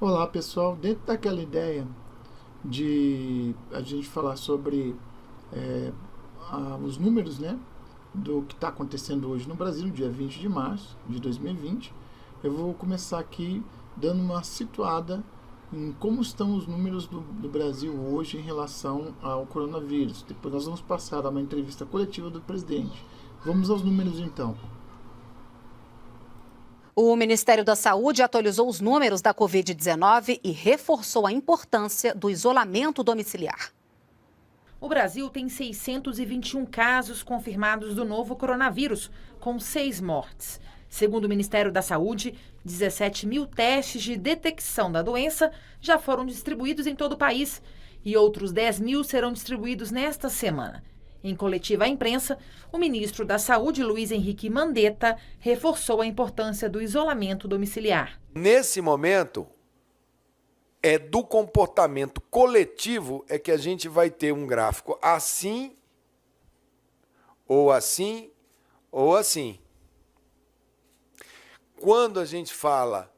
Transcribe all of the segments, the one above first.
Olá pessoal, dentro daquela ideia de a gente falar sobre é, os números, né, do que está acontecendo hoje no Brasil, no dia 20 de março de 2020, eu vou começar aqui dando uma situada em como estão os números do Brasil hoje em relação ao coronavírus. Depois nós vamos passar a uma entrevista coletiva do presidente. Vamos aos números então. O Ministério da Saúde atualizou os números da Covid-19 e reforçou a importância do isolamento domiciliar. O Brasil tem 621 casos confirmados do novo coronavírus, com 6 mortes. Segundo o Ministério da Saúde, 17 mil testes de detecção da doença já foram distribuídos em todo o país e outros 10 mil serão distribuídos nesta semana. Em coletiva à imprensa, o ministro da Saúde, Luiz Henrique Mandetta, reforçou a importância do isolamento domiciliar. Nesse momento, é do comportamento coletivo é que a gente vai ter um gráfico assim, ou assim, ou assim. Quando a gente fala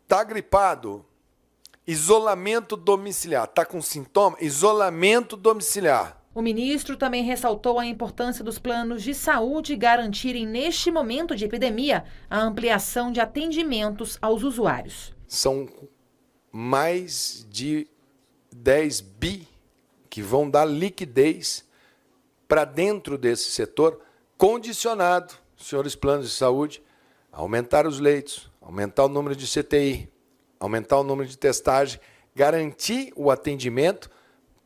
tá gripado, isolamento domiciliar, tá com sintoma, isolamento domiciliar. O ministro também ressaltou a importância dos planos de saúde garantirem, neste momento de epidemia, a ampliação de atendimentos aos usuários. São mais de 10 bi que vão dar liquidez para dentro desse setor, condicionado, senhores planos de saúde, a aumentar os leitos, aumentar o número de CTI, aumentar o número de testagem, garantir o atendimento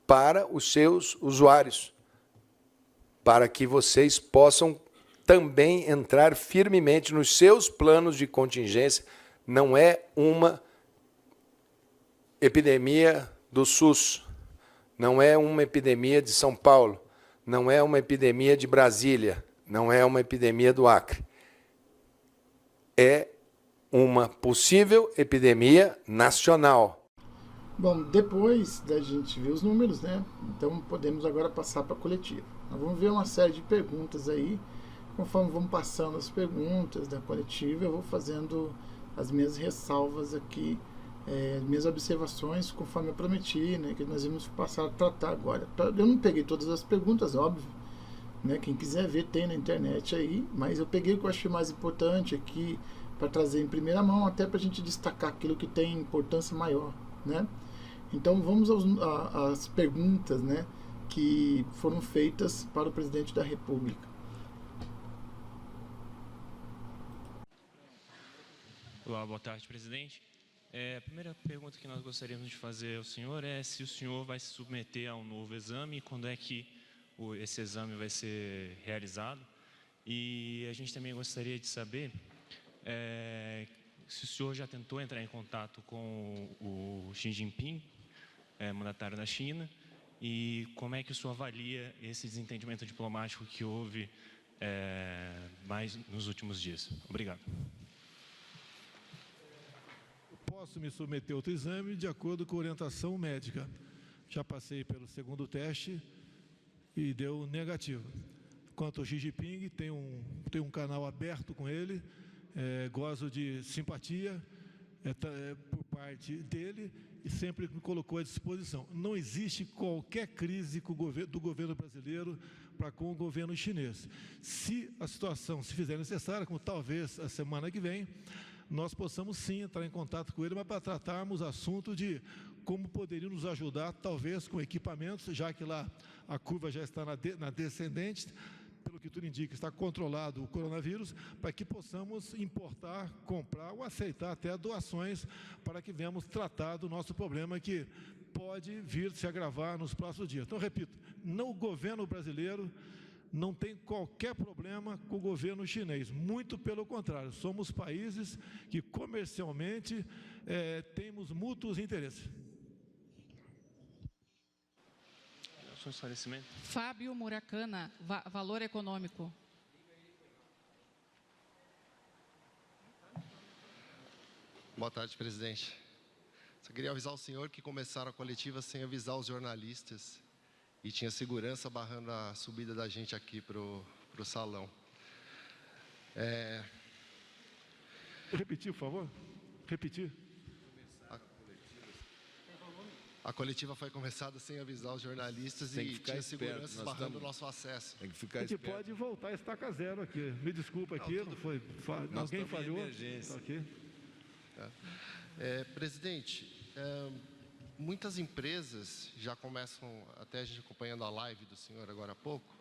para os seus usuários, para que vocês possam também entrar firmemente nos seus planos de contingência. Não é uma epidemia do SUS, não é uma epidemia de São Paulo, não é uma epidemia de Brasília, não é uma epidemia do Acre. É uma possível epidemia nacional. Bom, depois da gente ver os números, né? Então podemos agora passar para a coletiva. Nós vamos ver uma série de perguntas aí. Conforme vamos passando as perguntas da coletiva, eu vou fazendo as minhas ressalvas aqui, minhas observações, conforme eu prometi, né? Que nós vamos passar a tratar agora. Eu não peguei todas as perguntas, óbvio, né? Quem quiser ver tem na internet aí, mas eu peguei o que eu achei mais importante aqui para trazer em primeira mão, até para a gente destacar aquilo que tem importância maior, né? Então vamos às perguntas, né, que foram feitas para o presidente da República. Olá, boa tarde, presidente. A primeira pergunta que nós gostaríamos de fazer ao senhor é se o senhor vai se submeter a um novo exame e quando é que esse exame vai ser realizado. E a gente também gostaria de saber se o senhor já tentou entrar em contato com o Xi Jinping, mandatário da China, e como é que o senhor avalia esse desentendimento diplomático que houve mais nos últimos dias. Obrigado. Posso me submeter a outro exame de acordo com a orientação médica. Já passei pelo segundo teste e deu negativo. Quanto ao Xi Jinping, tem um canal aberto com ele, gozo de simpatia por parte dele e sempre me colocou à disposição. Não existe qualquer crise do governo brasileiro para com o governo chinês. Se a situação se fizer necessária, como talvez a semana que vem, nós possamos sim entrar em contato com ele, mas para tratarmos assunto de como poderiam nos ajudar, talvez com equipamentos, já que lá a curva já está na descendente, pelo que tudo indica, está controlado o coronavírus, para que possamos importar, comprar ou aceitar até doações para que venhamos tratar do nosso problema que pode vir se agravar nos próximos dias. Então, repito, o governo brasileiro não tem qualquer problema com o governo chinês, muito pelo contrário, somos países que comercialmente temos mútuos interesses. Fábio Murakana, Valor Econômico. Boa tarde, presidente. Só queria avisar o senhor que começaram a coletiva sem avisar os jornalistas e tinha segurança barrando a subida da gente aqui para o salão. Repetir, por favor? Repetir. A coletiva foi começada sem avisar os jornalistas e tinha segurança barrando o nosso acesso. Tem que ficar A gente esperto. pode voltar a estaca zero aqui. Me desculpa aqui, não foi. Alguém falhou. Tá aqui. Presidente, muitas empresas já começam, até a gente acompanhando a live do senhor agora há pouco,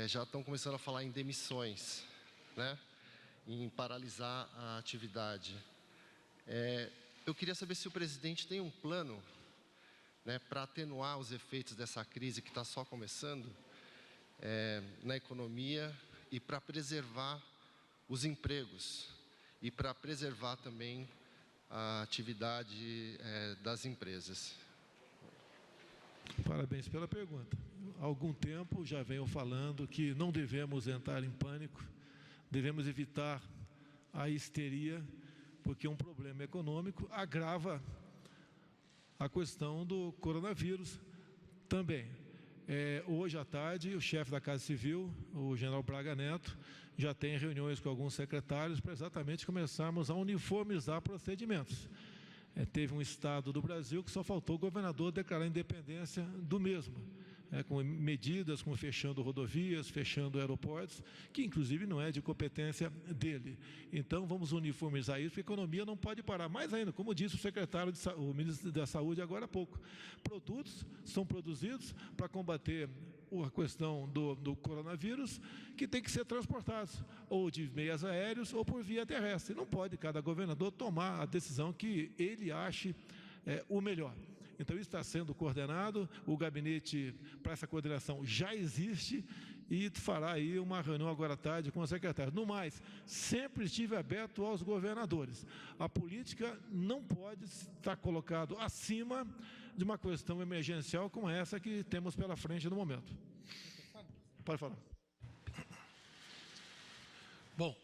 já estão começando a falar em demissões, né? Em paralisar a atividade. Eu queria saber se o presidente tem um plano, né, para atenuar os efeitos dessa crise que está só começando na economia e para preservar os empregos e para preservar também a atividade das empresas. Parabéns pela pergunta. Há algum tempo já venho falando que não devemos entrar em pânico, devemos evitar a histeria, porque um problema econômico agrava a questão do coronavírus também. Hoje à tarde, o chefe da Casa Civil, o general Braga Neto, já tem reuniões com alguns secretários para exatamente começarmos a uniformizar procedimentos. Teve um estado do Brasil que só faltou o governador declarar a independência do mesmo. Com medidas como fechando rodovias, fechando aeroportos, que inclusive não é de competência dele. Então vamos uniformizar isso, porque a economia não pode parar. Mais ainda, como disse o ministro da Saúde agora há pouco, produtos são produzidos para combater a questão do coronavírus, que tem que ser transportados, ou de meios aéreos ou por via terrestre. Não pode cada governador tomar a decisão que ele ache o melhor. Então, isso está sendo coordenado, o gabinete para essa coordenação já existe e fará aí uma reunião agora à tarde com o secretário. No mais, sempre estive aberto aos governadores. A política não pode estar colocada acima de uma questão emergencial como essa que temos pela frente no momento. Pode falar. Bom,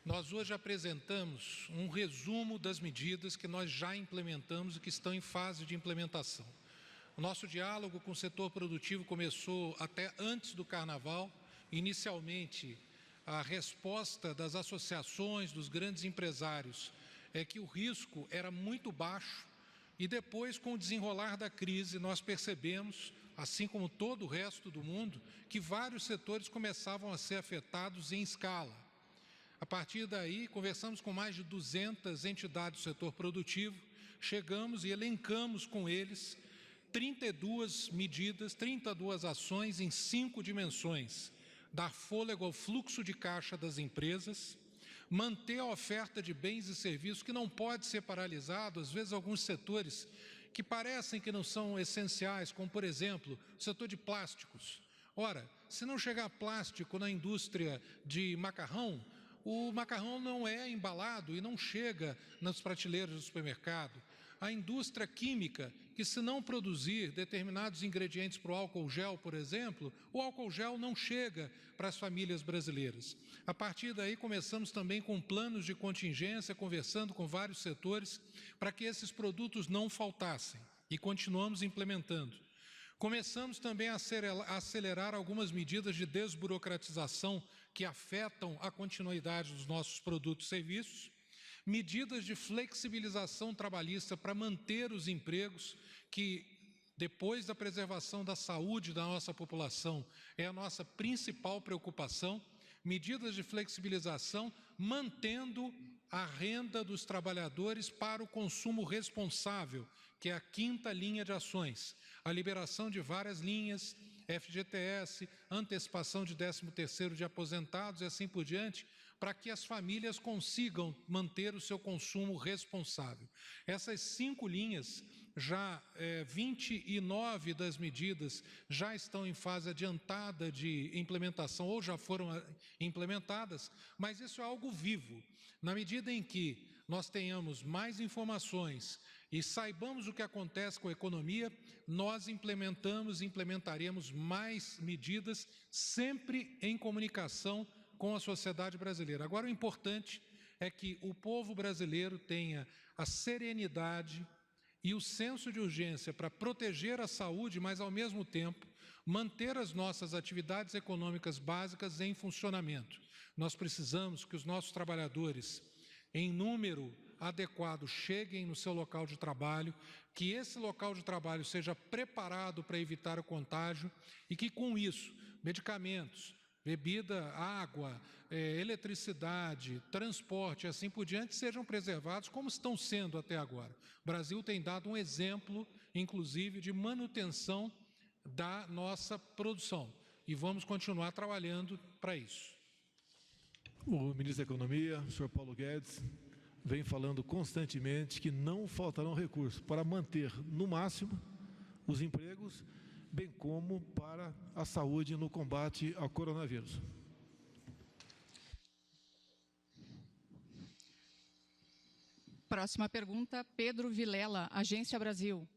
nós hoje apresentamos um resumo das medidas que nós já implementamos e que estão em fase de implementação. O nosso diálogo com o setor produtivo começou até antes do Carnaval. Inicialmente, a resposta das associações, dos grandes empresários, é que o risco era muito baixo e depois, com o desenrolar da crise, nós percebemos, assim como todo o resto do mundo, que vários setores começavam a ser afetados em escala. A partir daí, conversamos com mais de 200 entidades do setor produtivo, chegamos e elencamos com eles 32 medidas, 32 ações em 5 dimensões. Dar fôlego ao fluxo de caixa das empresas, manter a oferta de bens e serviços que não pode ser paralisado, às vezes alguns setores que parecem que não são essenciais, como por exemplo, o setor de plásticos. Ora, se não chegar plástico na indústria de macarrão, o macarrão não é embalado e não chega nas prateleiras do supermercado. A indústria química, que se não produzir determinados ingredientes para o álcool gel, por exemplo, o álcool gel não chega para as famílias brasileiras. A partir daí, começamos também com planos de contingência, conversando com vários setores, para que esses produtos não faltassem, e continuamos implementando. Começamos também a acelerar algumas medidas de desburocratização que afetam a continuidade dos nossos produtos e serviços, medidas de flexibilização trabalhista para manter os empregos, que depois da preservação da saúde da nossa população é a nossa principal preocupação, medidas de flexibilização mantendo a renda dos trabalhadores para o consumo responsável, que é a 5ª linha de ações. A liberação de várias linhas, FGTS, antecipação de 13º de aposentados e assim por diante, para que as famílias consigam manter o seu consumo responsável. Essas 5 linhas, já 29 das medidas já estão em fase adiantada de implementação ou já foram implementadas, mas isso é algo vivo. Na medida em que nós tenhamos mais informações e saibamos o que acontece com a economia, nós implementaremos mais medidas, sempre em comunicação com a sociedade brasileira. Agora, o importante é que o povo brasileiro tenha a serenidade e o senso de urgência para proteger a saúde, mas, ao mesmo tempo, manter as nossas atividades econômicas básicas em funcionamento. Nós precisamos que os nossos trabalhadores, em número adequado cheguem no seu local de trabalho, que esse local de trabalho seja preparado para evitar o contágio e que, com isso, medicamentos, bebida, água, eletricidade, transporte e assim por diante sejam preservados como estão sendo até agora. O Brasil tem dado um exemplo, inclusive, de manutenção da nossa produção e vamos continuar trabalhando para isso. O ministro da Economia, o senhor Paulo Guedes, vem falando constantemente que não faltarão recursos para manter no máximo os empregos, bem como para a saúde no combate ao coronavírus. Próxima pergunta, Pedro Vilela, Agência Brasil.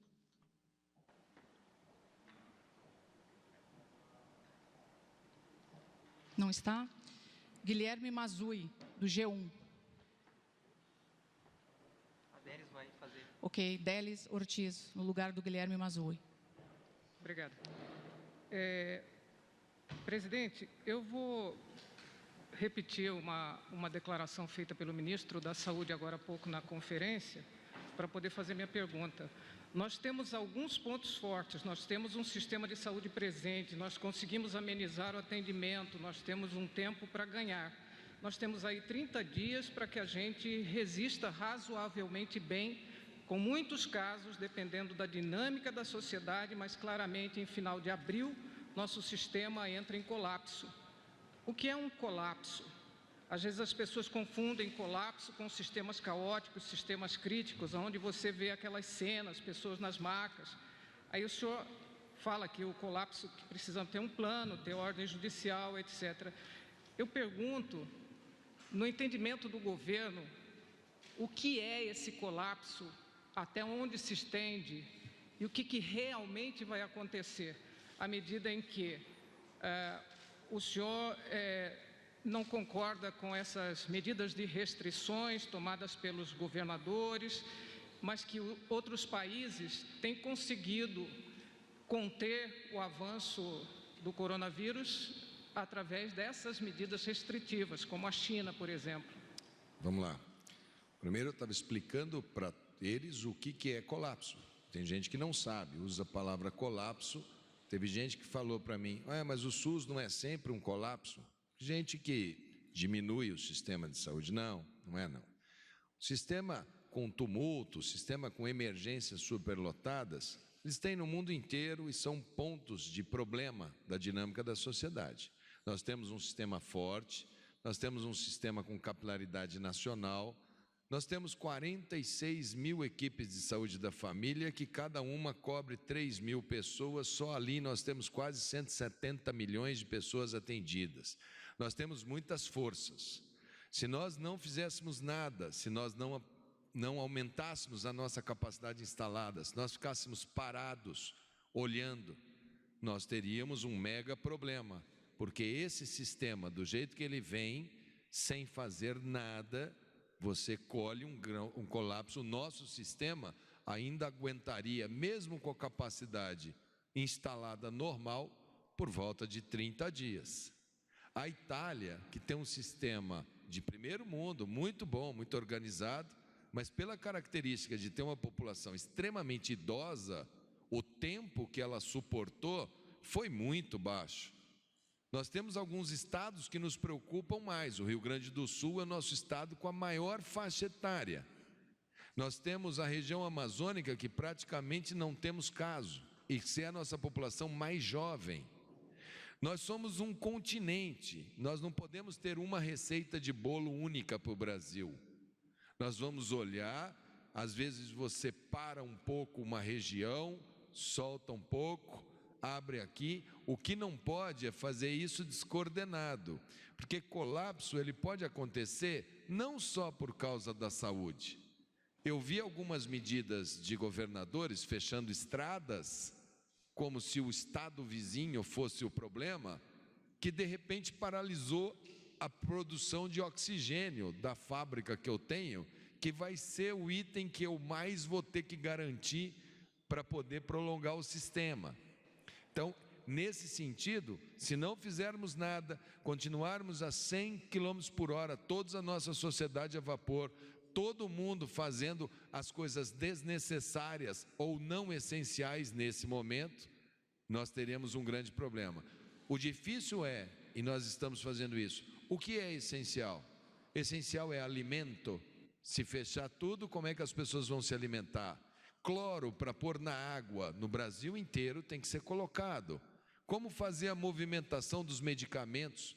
Não está? Guilherme Mazui, do G1. A Délis vai fazer. Ok, Délis Ortiz, no lugar do Guilherme Mazui. Obrigado. Presidente, eu vou repetir uma declaração feita pelo ministro da Saúde agora há pouco na conferência, para poder fazer minha pergunta. Nós temos alguns pontos fortes, nós temos um sistema de saúde presente, nós conseguimos amenizar o atendimento, nós temos um tempo para ganhar. Nós temos aí 30 dias para que a gente resista razoavelmente bem, com muitos casos, dependendo da dinâmica da sociedade, mas claramente em final de abril, nosso sistema entra em colapso. O que é um colapso? Às vezes as pessoas confundem colapso com sistemas caóticos, sistemas críticos, onde você vê aquelas cenas, pessoas nas macas. Aí o senhor fala que o colapso, que precisa ter um plano, ter ordem judicial, etc. Eu pergunto, no entendimento do governo, o que é esse colapso, até onde se estende e o que realmente vai acontecer à medida em que o senhor não concorda com essas medidas de restrições tomadas pelos governadores, mas que outros países têm conseguido conter o avanço do coronavírus através dessas medidas restritivas, como a China, por exemplo. Vamos lá. Primeiro eu estava explicando para eles o que é colapso. Tem gente que não sabe, usa a palavra colapso. Teve gente que falou para mim, mas o SUS não é sempre um colapso? Gente que diminui o sistema de saúde. Não, não é não. O sistema com tumulto, o sistema com emergências superlotadas, eles têm no mundo inteiro e são pontos de problema da dinâmica da sociedade. Nós temos um sistema forte, nós temos um sistema com capilaridade nacional, nós temos 46 mil equipes de saúde da família, que cada uma cobre 3 mil pessoas, só ali nós temos quase 170 milhões de pessoas atendidas. Nós temos muitas forças. Se nós não fizéssemos nada, se nós não aumentássemos a nossa capacidade instalada, se nós ficássemos parados, olhando, nós teríamos um mega problema, porque esse sistema, do jeito que ele vem, sem fazer nada, você colhe um colapso. O nosso sistema ainda aguentaria, mesmo com a capacidade instalada normal, por volta de 30 dias. A Itália, que tem um sistema de primeiro mundo, muito bom, muito organizado, mas pela característica de ter uma população extremamente idosa, o tempo que ela suportou foi muito baixo. Nós temos alguns estados que nos preocupam mais. O Rio Grande do Sul é o nosso estado com a maior faixa etária. Nós temos a região amazônica, que praticamente não temos caso, e que é a nossa população mais jovem. Nós somos um continente, nós não podemos ter uma receita de bolo única para o Brasil. Nós vamos olhar, às vezes você para um pouco uma região, solta um pouco, abre aqui. O que não pode é fazer isso descoordenado, porque colapso ele pode acontecer não só por causa da saúde. Eu vi algumas medidas de governadores fechando estradas, como se o estado vizinho fosse o problema, que de repente paralisou a produção de oxigênio da fábrica que eu tenho, que vai ser o item que eu mais vou ter que garantir para poder prolongar o sistema. Então, nesse sentido, se não fizermos nada, continuarmos a 100 km por hora, toda a nossa sociedade a vapor, todo mundo fazendo as coisas desnecessárias ou não essenciais nesse momento, nós teremos um grande problema. O difícil é, e nós estamos fazendo isso, o que é essencial? Essencial é alimento. Se fechar tudo, como é que as pessoas vão se alimentar? Cloro para pôr na água no Brasil inteiro tem que ser colocado. Como fazer a movimentação dos medicamentos?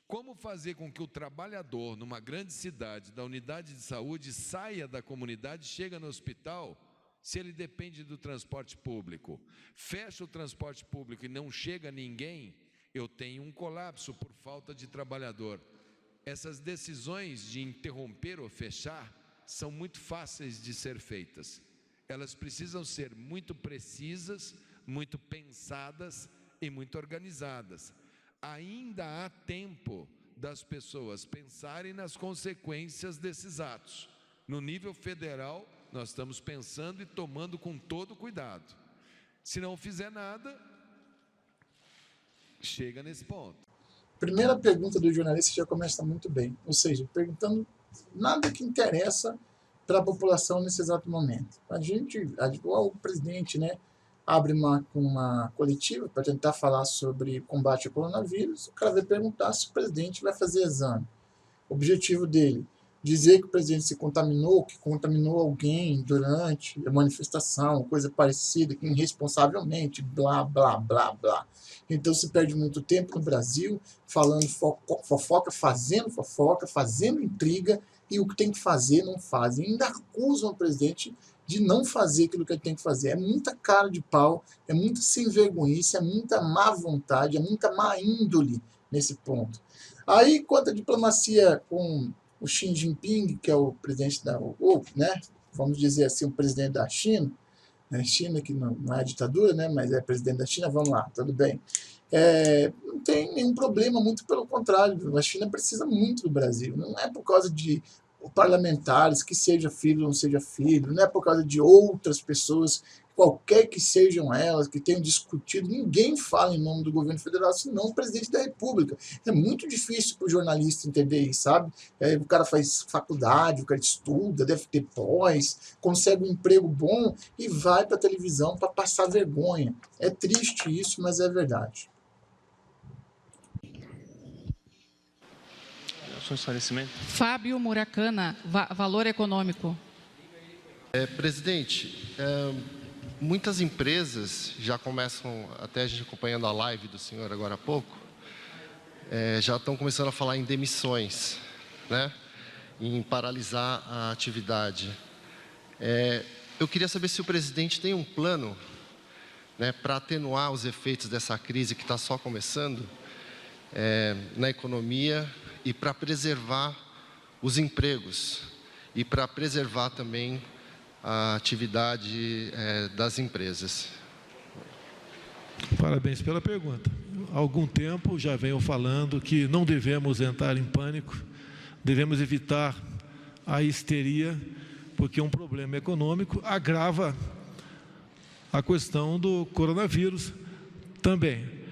Como fazer com que o trabalhador numa grande cidade, da unidade de saúde, saia da comunidade e chegue no hospital, se ele depende do transporte público? Fecha o transporte público e não chega ninguém, eu tenho um colapso por falta de trabalhador. Essas decisões de interromper ou fechar são muito fáceis de ser feitas. Elas precisam ser muito precisas, muito pensadas e muito organizadas. Ainda há tempo das pessoas pensarem nas consequências desses atos. No nível federal, nós estamos pensando e tomando com todo cuidado. Se não fizer nada, chega nesse ponto. Primeira pergunta do jornalista já começa muito bem, ou seja, perguntando nada que interessa para a população nesse exato momento. O presidente, né, abre uma coletiva para tentar falar sobre combate ao coronavírus, o cara vai perguntar se o presidente vai fazer exame. O objetivo dele, dizer que o presidente se contaminou, que contaminou alguém durante a manifestação, coisa parecida, que irresponsavelmente, blá, blá, blá, blá. Então se perde muito tempo no Brasil falando fofoca, fazendo intriga, e o que tem que fazer não faz. E ainda acusam o presidente de não fazer aquilo que ele tem que fazer. É muita cara de pau, é muita sem vergonhice, é muita má vontade, é muita má índole nesse ponto. Aí, quanto à diplomacia com o Xi Jinping, que é o presidente né, vamos dizer assim, o presidente da China, né, China que não é ditadura, né, mas é presidente da China, vamos lá, tudo bem. Não tem nenhum problema, muito pelo contrário, a China precisa muito do Brasil, não é por causa de parlamentares, que seja filho ou não seja filho, não é por causa de outras pessoas, qualquer que sejam elas, que tenham discutido, ninguém fala em nome do governo federal, senão o presidente da República. É muito difícil para o jornalista entender isso, sabe? O cara faz faculdade, o cara estuda, deve ter pós, consegue um emprego bom e vai para a televisão para passar vergonha. É triste isso, mas é verdade. Fábio Murakana, Valor Econômico. Presidente, muitas empresas já começam, até a gente acompanhando a live do senhor agora há pouco, já estão começando a falar em demissões, né? Em paralisar a atividade. Eu queria saber se o presidente tem um plano, né, para atenuar os efeitos dessa crise que está só começando na economia, e para preservar os empregos e para preservar também a atividade das empresas. Parabéns pela pergunta. Há algum tempo já venho falando que não devemos entrar em pânico, devemos evitar a histeria, porque um problema econômico agrava a questão do coronavírus também.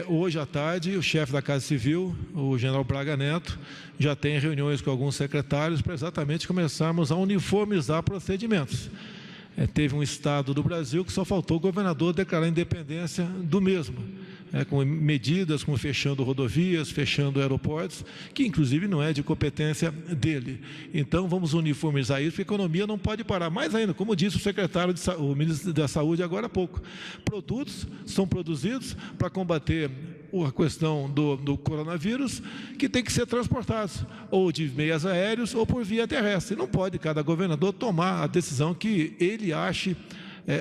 Hoje à tarde, o chefe da Casa Civil, o general Braga Neto, já tem reuniões com alguns secretários para exatamente começarmos a uniformizar procedimentos. Teve um estado do Brasil que só faltou o governador declarar a independência do mesmo, com medidas como fechando rodovias, fechando aeroportos, que inclusive não é de competência dele. Então vamos uniformizar isso, porque a economia não pode parar. Mais ainda, como disse o ministro da Saúde agora há pouco, produtos são produzidos para combater a questão do coronavírus, que tem que ser transportados, ou de meios aéreos ou por via terrestre. Não pode cada governador tomar a decisão que ele ache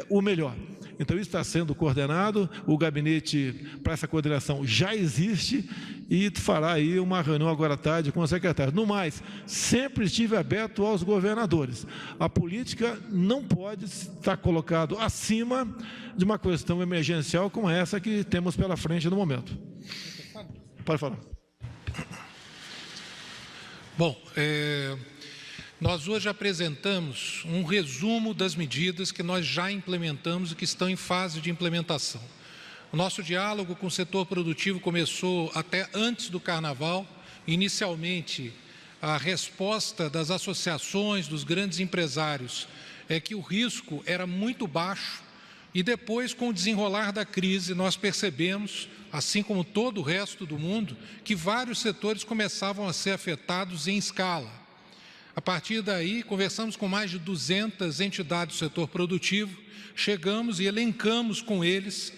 o melhor. Então, isso está sendo coordenado, o gabinete para essa coordenação já existe e fará aí uma reunião agora à tarde com os secretários. No mais, sempre estive aberto aos governadores. A política não pode estar colocada acima de uma questão emergencial como essa que temos pela frente no momento. Pode falar. Bom, nós hoje apresentamos um resumo das medidas que nós já implementamos e que estão em fase de implementação. O nosso diálogo com o setor produtivo começou até antes do Carnaval. Inicialmente, a resposta das associações, dos grandes empresários, é que o risco era muito baixo e depois, com o desenrolar da crise, nós percebemos, assim como todo o resto do mundo, que vários setores começavam a ser afetados em escala. A partir daí, conversamos com mais de 200 entidades do setor produtivo, chegamos e elencamos com eles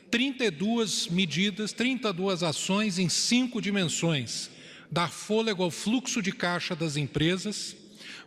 32 medidas, 32 ações em 5 dimensões: dar fôlego ao fluxo de caixa das empresas,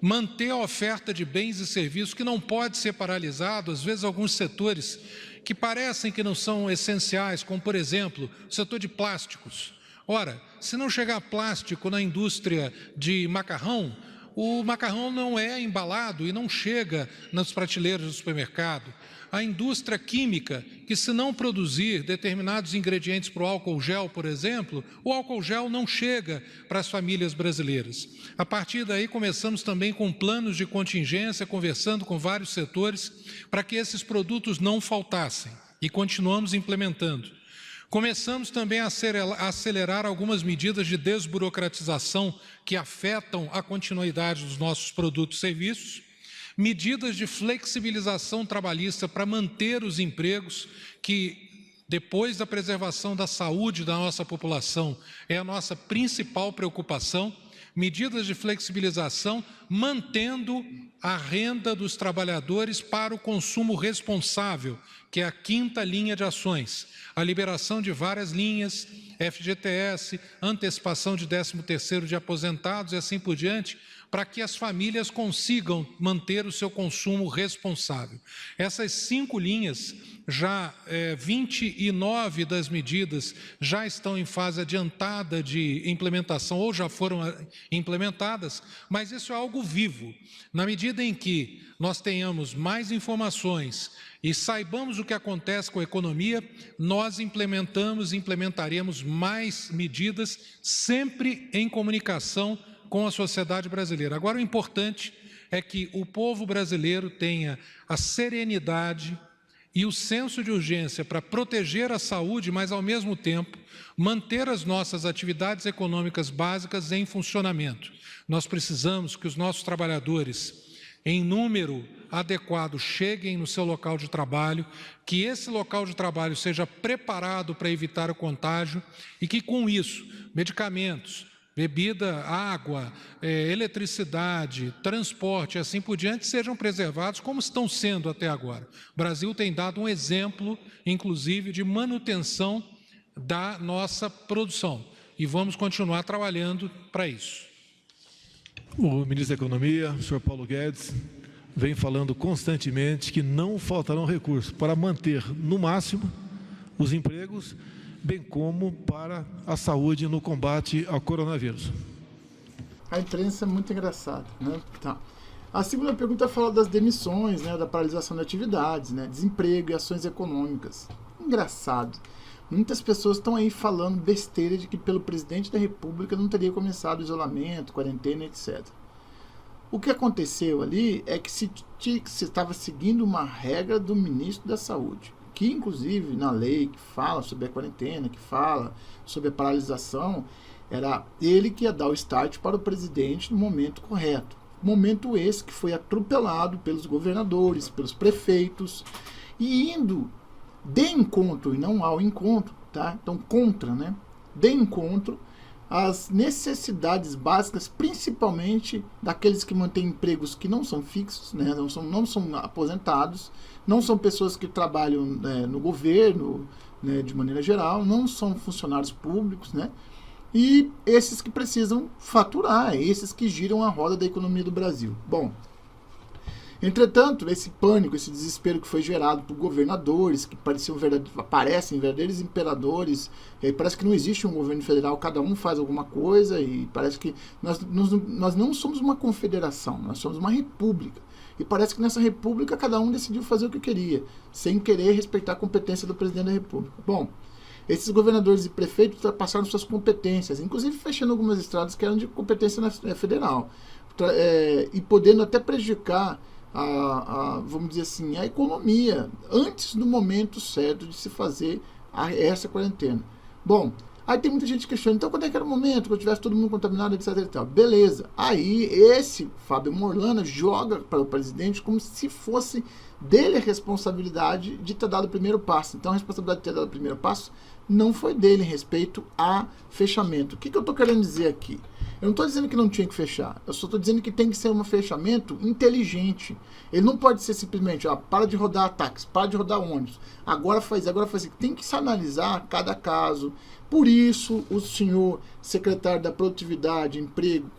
manter a oferta de bens e serviços que não pode ser paralisado. Às vezes alguns setores que parecem que não são essenciais, como por exemplo o setor de plásticos. Ora, se não chegar plástico na indústria de macarrão, o macarrão não é embalado e não chega nas prateleiras do supermercado. A indústria química, que se não produzir determinados ingredientes para o álcool gel, por exemplo, o álcool gel não chega para as famílias brasileiras. A partir daí, começamos também com planos de contingência, conversando com vários setores, para que esses produtos não faltassem, e continuamos implementando. Começamos também a acelerar algumas medidas de desburocratização que afetam a continuidade dos nossos produtos e serviços, medidas de flexibilização trabalhista para manter os empregos, que depois da preservação da saúde da nossa população é a nossa principal preocupação, medidas de flexibilização mantendo a renda dos trabalhadores para o consumo responsável, que é a 5ª linha de ações, a liberação de várias linhas, FGTS, antecipação de 13º de aposentados e assim por diante, para que as famílias consigam manter o seu consumo responsável. Essas 5 linhas, já 29 das medidas já estão em fase adiantada de implementação ou já foram implementadas, mas isso é algo vivo. Na medida em que nós tenhamos mais informações e saibamos o que acontece com a economia, nós implementaremos mais medidas, sempre em comunicação com a sociedade brasileira. Agora, o importante é que o povo brasileiro tenha a serenidade e o senso de urgência para proteger a saúde, mas, ao mesmo tempo, manter as nossas atividades econômicas básicas em funcionamento. Nós precisamos que os nossos trabalhadores, em número adequado, cheguem no seu local de trabalho, que esse local de trabalho seja preparado para evitar o contágio e que, com isso, medicamentos, bebida, água, eletricidade, transporte, assim por diante, sejam preservados como estão sendo até agora. O Brasil tem dado um exemplo, inclusive, de manutenção da nossa produção e vamos continuar trabalhando para isso. O ministro da Economia, o senhor Paulo Guedes, vem falando constantemente que não faltarão recursos para manter, no máximo, os empregos, bem como para a saúde no combate ao coronavírus. A imprensa é muito engraçada, né? Tá. A segunda pergunta fala das demissões, né, da paralisação de atividades, né, desemprego e ações econômicas. Engraçado. Muitas pessoas estão aí falando besteira de que pelo presidente da República não teria começado o isolamento, quarentena, etc. O que aconteceu ali é que se estava seguindo uma regra do ministro da Saúde, que inclusive na lei que fala sobre a quarentena, que fala sobre a paralisação, era ele que ia dar o start para o presidente no momento correto. Momento esse que foi atropelado pelos governadores, pelos prefeitos, e indo de encontro e não ao encontro, tá? Então contra, né? De encontro às necessidades básicas, principalmente daqueles que mantêm empregos que não são fixos, né? não são aposentados, não são pessoas que trabalham no governo, né, de maneira geral, não são funcionários públicos, né? E esses que precisam faturar, esses que giram a roda da economia do Brasil. Bom, entretanto, esse pânico, esse desespero que foi gerado por governadores, que parecem verdadeiros imperadores, parece que não existe um governo federal, cada um faz alguma coisa, e parece que nós não somos uma confederação, nós somos uma república. E parece que nessa república cada um decidiu fazer o que queria, sem querer respeitar a competência do presidente da república. Bom, esses governadores e prefeitos passaram suas competências, inclusive fechando algumas estradas que eram de competência federal, e podendo até prejudicar vamos dizer assim, a economia antes do momento certo de se fazer essa quarentena. Bom, Aí tem muita gente questionando, então quando é que era o momento que eu tivesse todo mundo contaminado, etc e tal. Beleza. Aí esse Fábio Morlana joga para o presidente como se fosse dele a responsabilidade de ter dado o primeiro passo. Então a responsabilidade de ter dado o primeiro passo não foi dele em respeito a fechamento. O que eu estou querendo dizer aqui? Eu não estou dizendo que não tinha que fechar. Eu só estou dizendo que tem que ser um fechamento inteligente. Ele não pode ser simplesmente, para de rodar táxi, para de rodar ônibus. Agora faz. Tem que se analisar cada caso. Por isso, o senhor secretário da Produtividade, Emprego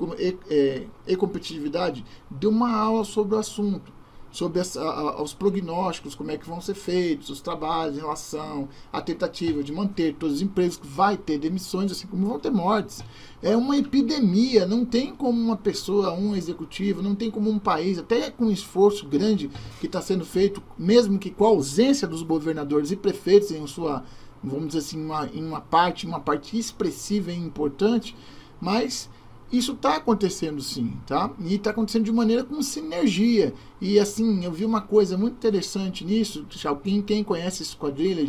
e Competitividade deu uma aula sobre o assunto, sobre os prognósticos, como é que vão ser feitos, os trabalhos em relação à tentativa de manter todos os empregos, que vai ter demissões, assim como vão ter mortes. É uma epidemia, não tem como uma pessoa, um executivo, não tem como um país, até com um esforço grande que está sendo feito, mesmo que com a ausência dos governadores e prefeitos em sua, vamos dizer assim, em uma parte expressiva e importante, mas isso está acontecendo sim, tá? E está acontecendo de maneira com sinergia. E assim, eu vi uma coisa muito interessante nisso, quem conhece esquadrilha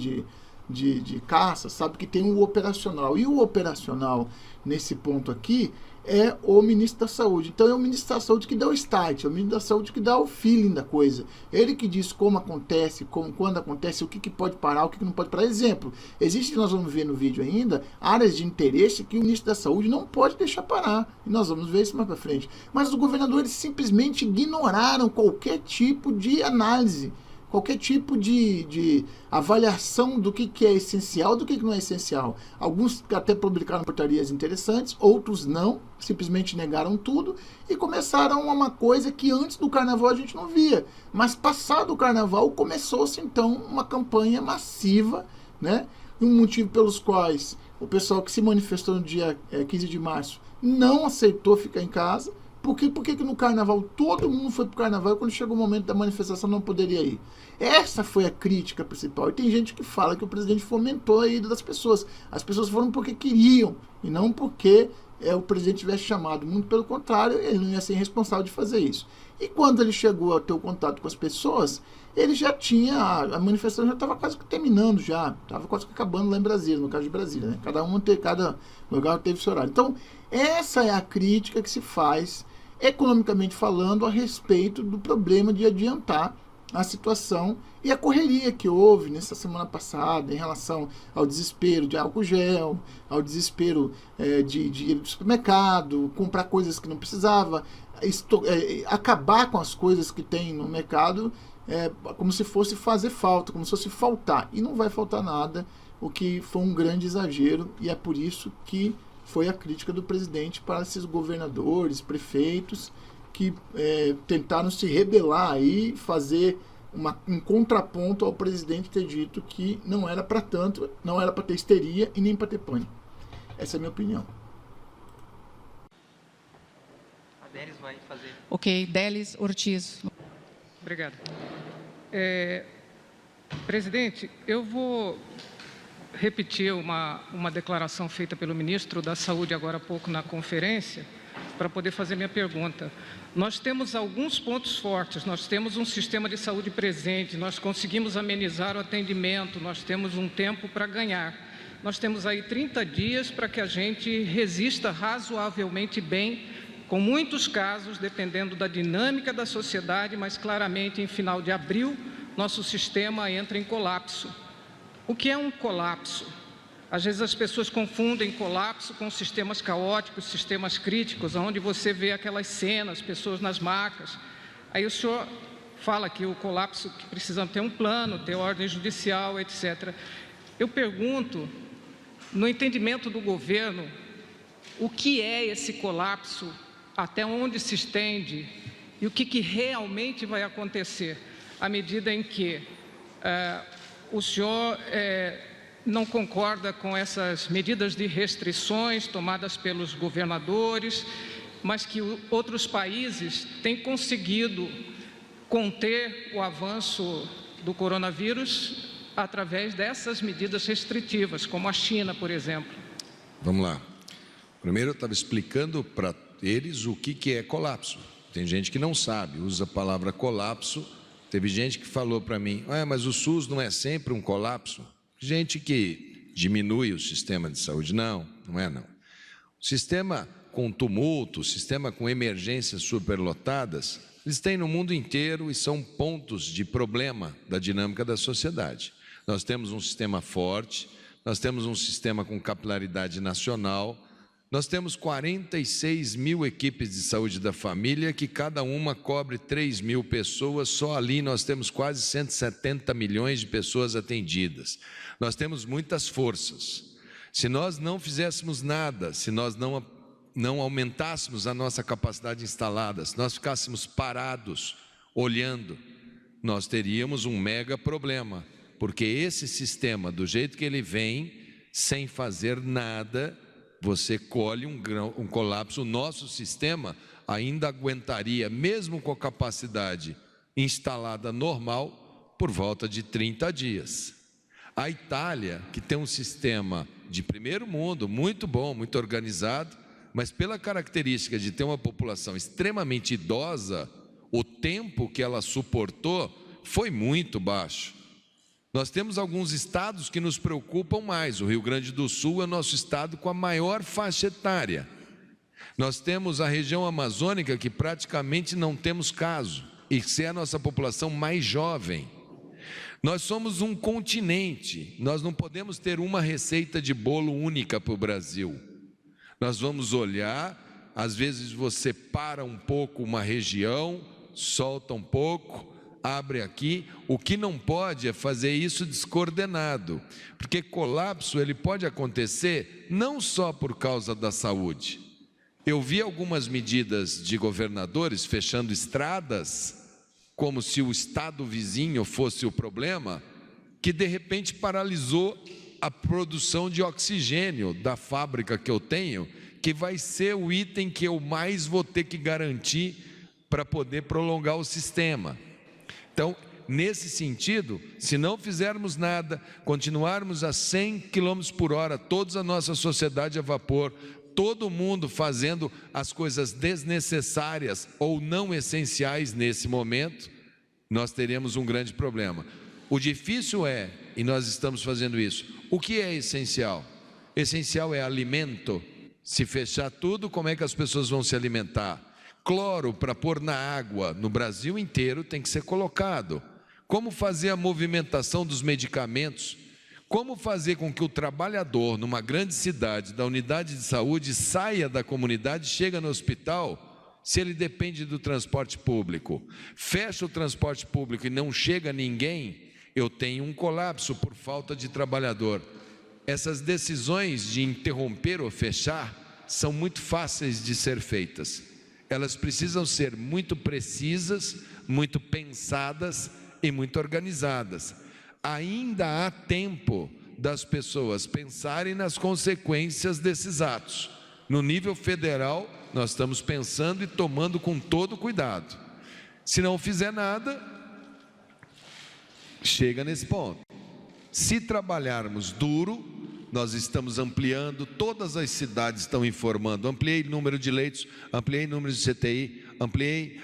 de caça sabe que tem um operacional. E o operacional, nesse ponto aqui, é o ministro da Saúde. Então é o ministro da Saúde que dá o start, é o ministro da Saúde que dá o feeling da coisa. Ele que diz como acontece, quando acontece, o que pode parar, o que não pode parar. Exemplo, existe, nós vamos ver no vídeo ainda, áreas de interesse que o ministro da Saúde não pode deixar parar. E nós vamos ver isso mais para frente. Mas os governadores simplesmente ignoraram qualquer tipo de análise, qualquer tipo de avaliação do que é essencial, do que não é essencial. Alguns até publicaram portarias interessantes, outros não, simplesmente negaram tudo e começaram uma coisa que antes do carnaval a gente não via. Mas passado o carnaval começou-se então uma campanha massiva, né? E um motivo pelos quais o pessoal que se manifestou no dia 15 de março não aceitou ficar em casa. Por que no carnaval todo mundo foi pro carnaval e quando chegou o momento da manifestação não poderia ir? Essa foi a crítica principal. E tem gente que fala que o presidente fomentou a ida das pessoas. As pessoas foram porque queriam e não porque o presidente tivesse chamado. Muito pelo contrário, ele não ia ser responsável de fazer isso. E quando ele chegou a ter o contato com as pessoas, ele já tinha, a manifestação já estava quase que terminando já, estava quase que acabando lá em Brasília, no caso de Brasília, né? Cada lugar teve seu horário. Então, essa é a crítica que se faz, economicamente falando, a respeito do problema de adiantar a situação e a correria que houve nessa semana passada em relação ao desespero de álcool gel, ao desespero de ir para o supermercado, comprar coisas que não precisava, acabar com as coisas que tem no mercado, como se fosse fazer falta, como se fosse faltar. E não vai faltar nada, o que foi um grande exagero, e é por isso que foi a crítica do presidente para esses governadores, prefeitos, que tentaram se rebelar aí, fazer um contraponto ao presidente ter dito que não era para tanto, não era para ter histeria e nem para ter pânico. Essa é a minha opinião. A Délis vai fazer. Ok, Délis Ortiz. Obrigado. Presidente, eu vou repetir uma declaração feita pelo ministro da Saúde agora há pouco na conferência, para poder fazer minha pergunta. Nós temos alguns pontos fortes, nós temos um sistema de saúde presente, nós conseguimos amenizar o atendimento, nós temos um tempo para ganhar. Nós temos aí 30 dias para que a gente resista razoavelmente bem, com muitos casos, dependendo da dinâmica da sociedade, mas claramente em final de abril, nosso sistema entra em colapso. O que é um colapso? Às vezes as pessoas confundem colapso com sistemas caóticos, sistemas críticos, onde você vê aquelas cenas, pessoas nas macas. Aí o senhor fala que o colapso, que precisamos ter um plano, ter ordem judicial, etc. Eu pergunto, no entendimento do governo, o que é esse colapso, até onde se estende e o que realmente vai acontecer à medida em que o senhor não concorda com essas medidas de restrições tomadas pelos governadores, mas que outros países têm conseguido conter o avanço do coronavírus através dessas medidas restritivas, como a China, por exemplo. Vamos lá. Primeiro eu estava explicando para eles o que é colapso. Tem gente que não sabe, usa a palavra colapso. Teve gente que falou para mim, mas o SUS não é sempre um colapso? Gente que diminui o sistema de saúde. Não, não é não. O sistema com tumulto, o sistema com emergências superlotadas, eles têm no mundo inteiro e são pontos de problema da dinâmica da sociedade. Nós temos um sistema forte, nós temos um sistema com capilaridade nacional, nós temos 46 mil equipes de saúde da família, que cada uma cobre 3 mil pessoas, só ali nós temos quase 170 milhões de pessoas atendidas. Nós temos muitas forças. Se nós não fizéssemos nada, se nós não aumentássemos a nossa capacidade instalada, se nós ficássemos parados, olhando, nós teríamos um mega problema, porque esse sistema, do jeito que ele vem, sem fazer nada, você colhe um colapso. O nosso sistema ainda aguentaria, mesmo com a capacidade instalada normal, por volta de 30 dias. A Itália, que tem um sistema de primeiro mundo, muito bom, muito organizado, mas pela característica de ter uma população extremamente idosa, o tempo que ela suportou foi muito baixo. Nós temos alguns estados que nos preocupam mais. O Rio Grande do Sul é o nosso estado com a maior faixa etária. Nós temos a região amazônica, que praticamente não temos caso, e que é a nossa população mais jovem. Nós somos um continente, nós não podemos ter uma receita de bolo única para o Brasil. Nós vamos olhar, às vezes você para um pouco uma região, solta um pouco, abre aqui. O que não pode é fazer isso descoordenado, porque colapso ele pode acontecer não só por causa da saúde. Eu vi algumas medidas de governadores fechando estradas, como se o estado vizinho fosse o problema, que de repente paralisou a produção de oxigênio da fábrica que eu tenho, que vai ser o item que eu mais vou ter que garantir para poder prolongar o sistema. Então, nesse sentido, se não fizermos nada, continuarmos a 100 km por hora, toda a nossa sociedade a vapor, todo mundo fazendo as coisas desnecessárias ou não essenciais nesse momento, nós teremos um grande problema. O difícil é, e nós estamos fazendo isso, o que é essencial? Essencial é alimento. Se fechar tudo, como é que as pessoas vão se alimentar? Cloro para pôr na água no Brasil inteiro tem que ser colocado. Como fazer a movimentação dos medicamentos? Como fazer com que o trabalhador numa grande cidade, da unidade de saúde, saia da comunidade e chegue no hospital, se ele depende do transporte público? Fecha o transporte público e não chega ninguém, eu tenho um colapso por falta de trabalhador. Essas decisões de interromper ou fechar são muito fáceis de ser feitas. Elas precisam ser muito precisas, muito pensadas e muito organizadas. Ainda há tempo das pessoas pensarem nas consequências desses atos. No nível federal, nós estamos pensando e tomando com todo cuidado. Se não fizer nada, chega nesse ponto. Se trabalharmos duro, nós estamos ampliando, todas as cidades estão informando, ampliei o número de leitos, ampliei o número de CTI,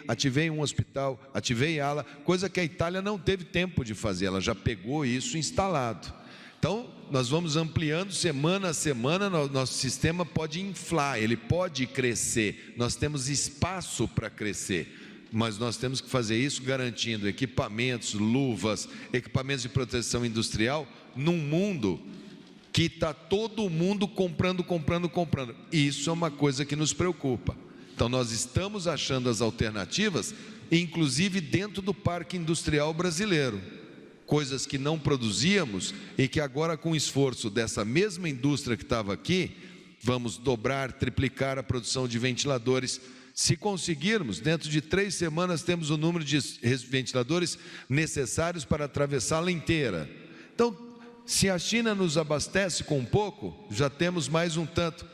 ativei um hospital, ativei ala, coisa que a Itália não teve tempo de fazer, ela já pegou isso instalado. Então, nós vamos ampliando semana a semana, nosso sistema pode inflar, ele pode crescer, nós temos espaço para crescer, mas nós temos que fazer isso garantindo equipamentos, luvas, equipamentos de proteção industrial, num mundo que está todo mundo comprando. Isso é uma coisa que nos preocupa. Então, nós estamos achando as alternativas, inclusive dentro do parque industrial brasileiro. Coisas que não produzíamos e que agora, com o esforço dessa mesma indústria que estava aqui, vamos dobrar, triplicar a produção de ventiladores. Se conseguirmos, dentro de 3 semanas, temos o número de ventiladores necessários para atravessá-la inteira. Então, se a China nos abastece com um pouco, já temos mais um tanto.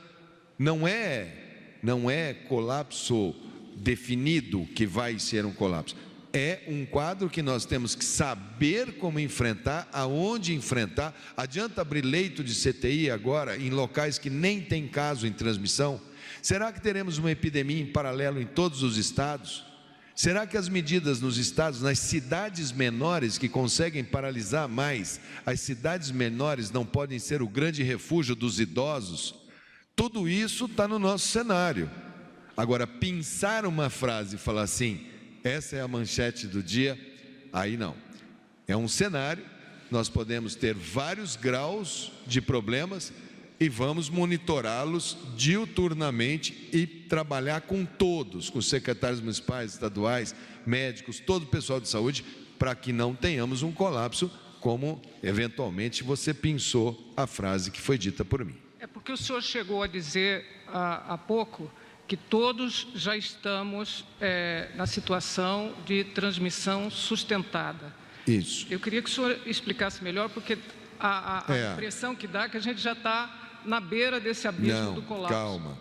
Não é colapso definido que vai ser um colapso. É um quadro que nós temos que saber como enfrentar, aonde enfrentar. Adianta abrir leito de CTI agora em locais que nem tem caso em transmissão? Será que teremos uma epidemia em paralelo em todos os estados? Será que as medidas nos estados, nas cidades menores que conseguem paralisar mais, as cidades menores não podem ser o grande refúgio dos idosos? Tudo isso está no nosso cenário. Agora, pensar uma frase e falar assim, essa é a manchete do dia, aí não. É um cenário, nós podemos ter vários graus de problemas e vamos monitorá-los diuturnamente e trabalhar com todos, com os secretários municipais, estaduais, médicos, todo o pessoal de saúde, para que não tenhamos um colapso, como eventualmente você pensou a frase que foi dita por mim. É porque o senhor chegou a dizer há pouco que todos já estamos na situação de transmissão sustentada. Isso. Eu queria que o senhor explicasse melhor, porque a impressão que dá é que a gente já está na beira desse abismo do colapso. Calma.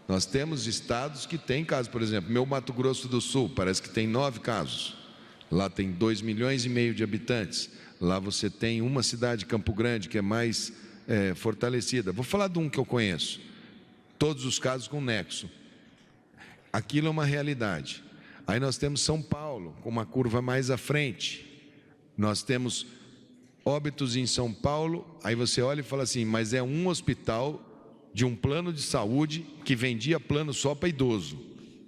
Nós temos estados que têm casos, por exemplo, meu Mato Grosso do Sul, parece que tem 9 casos. Lá tem 2,5 milhões de habitantes. Lá você tem uma cidade, Campo Grande, que é mais fortalecida. Vou falar de um que eu conheço. Todos os casos com nexo. Aquilo é uma realidade. Aí nós temos São Paulo, com uma curva mais à frente. Nós temos óbitos em São Paulo, aí você olha e fala assim, mas é um hospital de um plano de saúde que vendia plano só para idoso,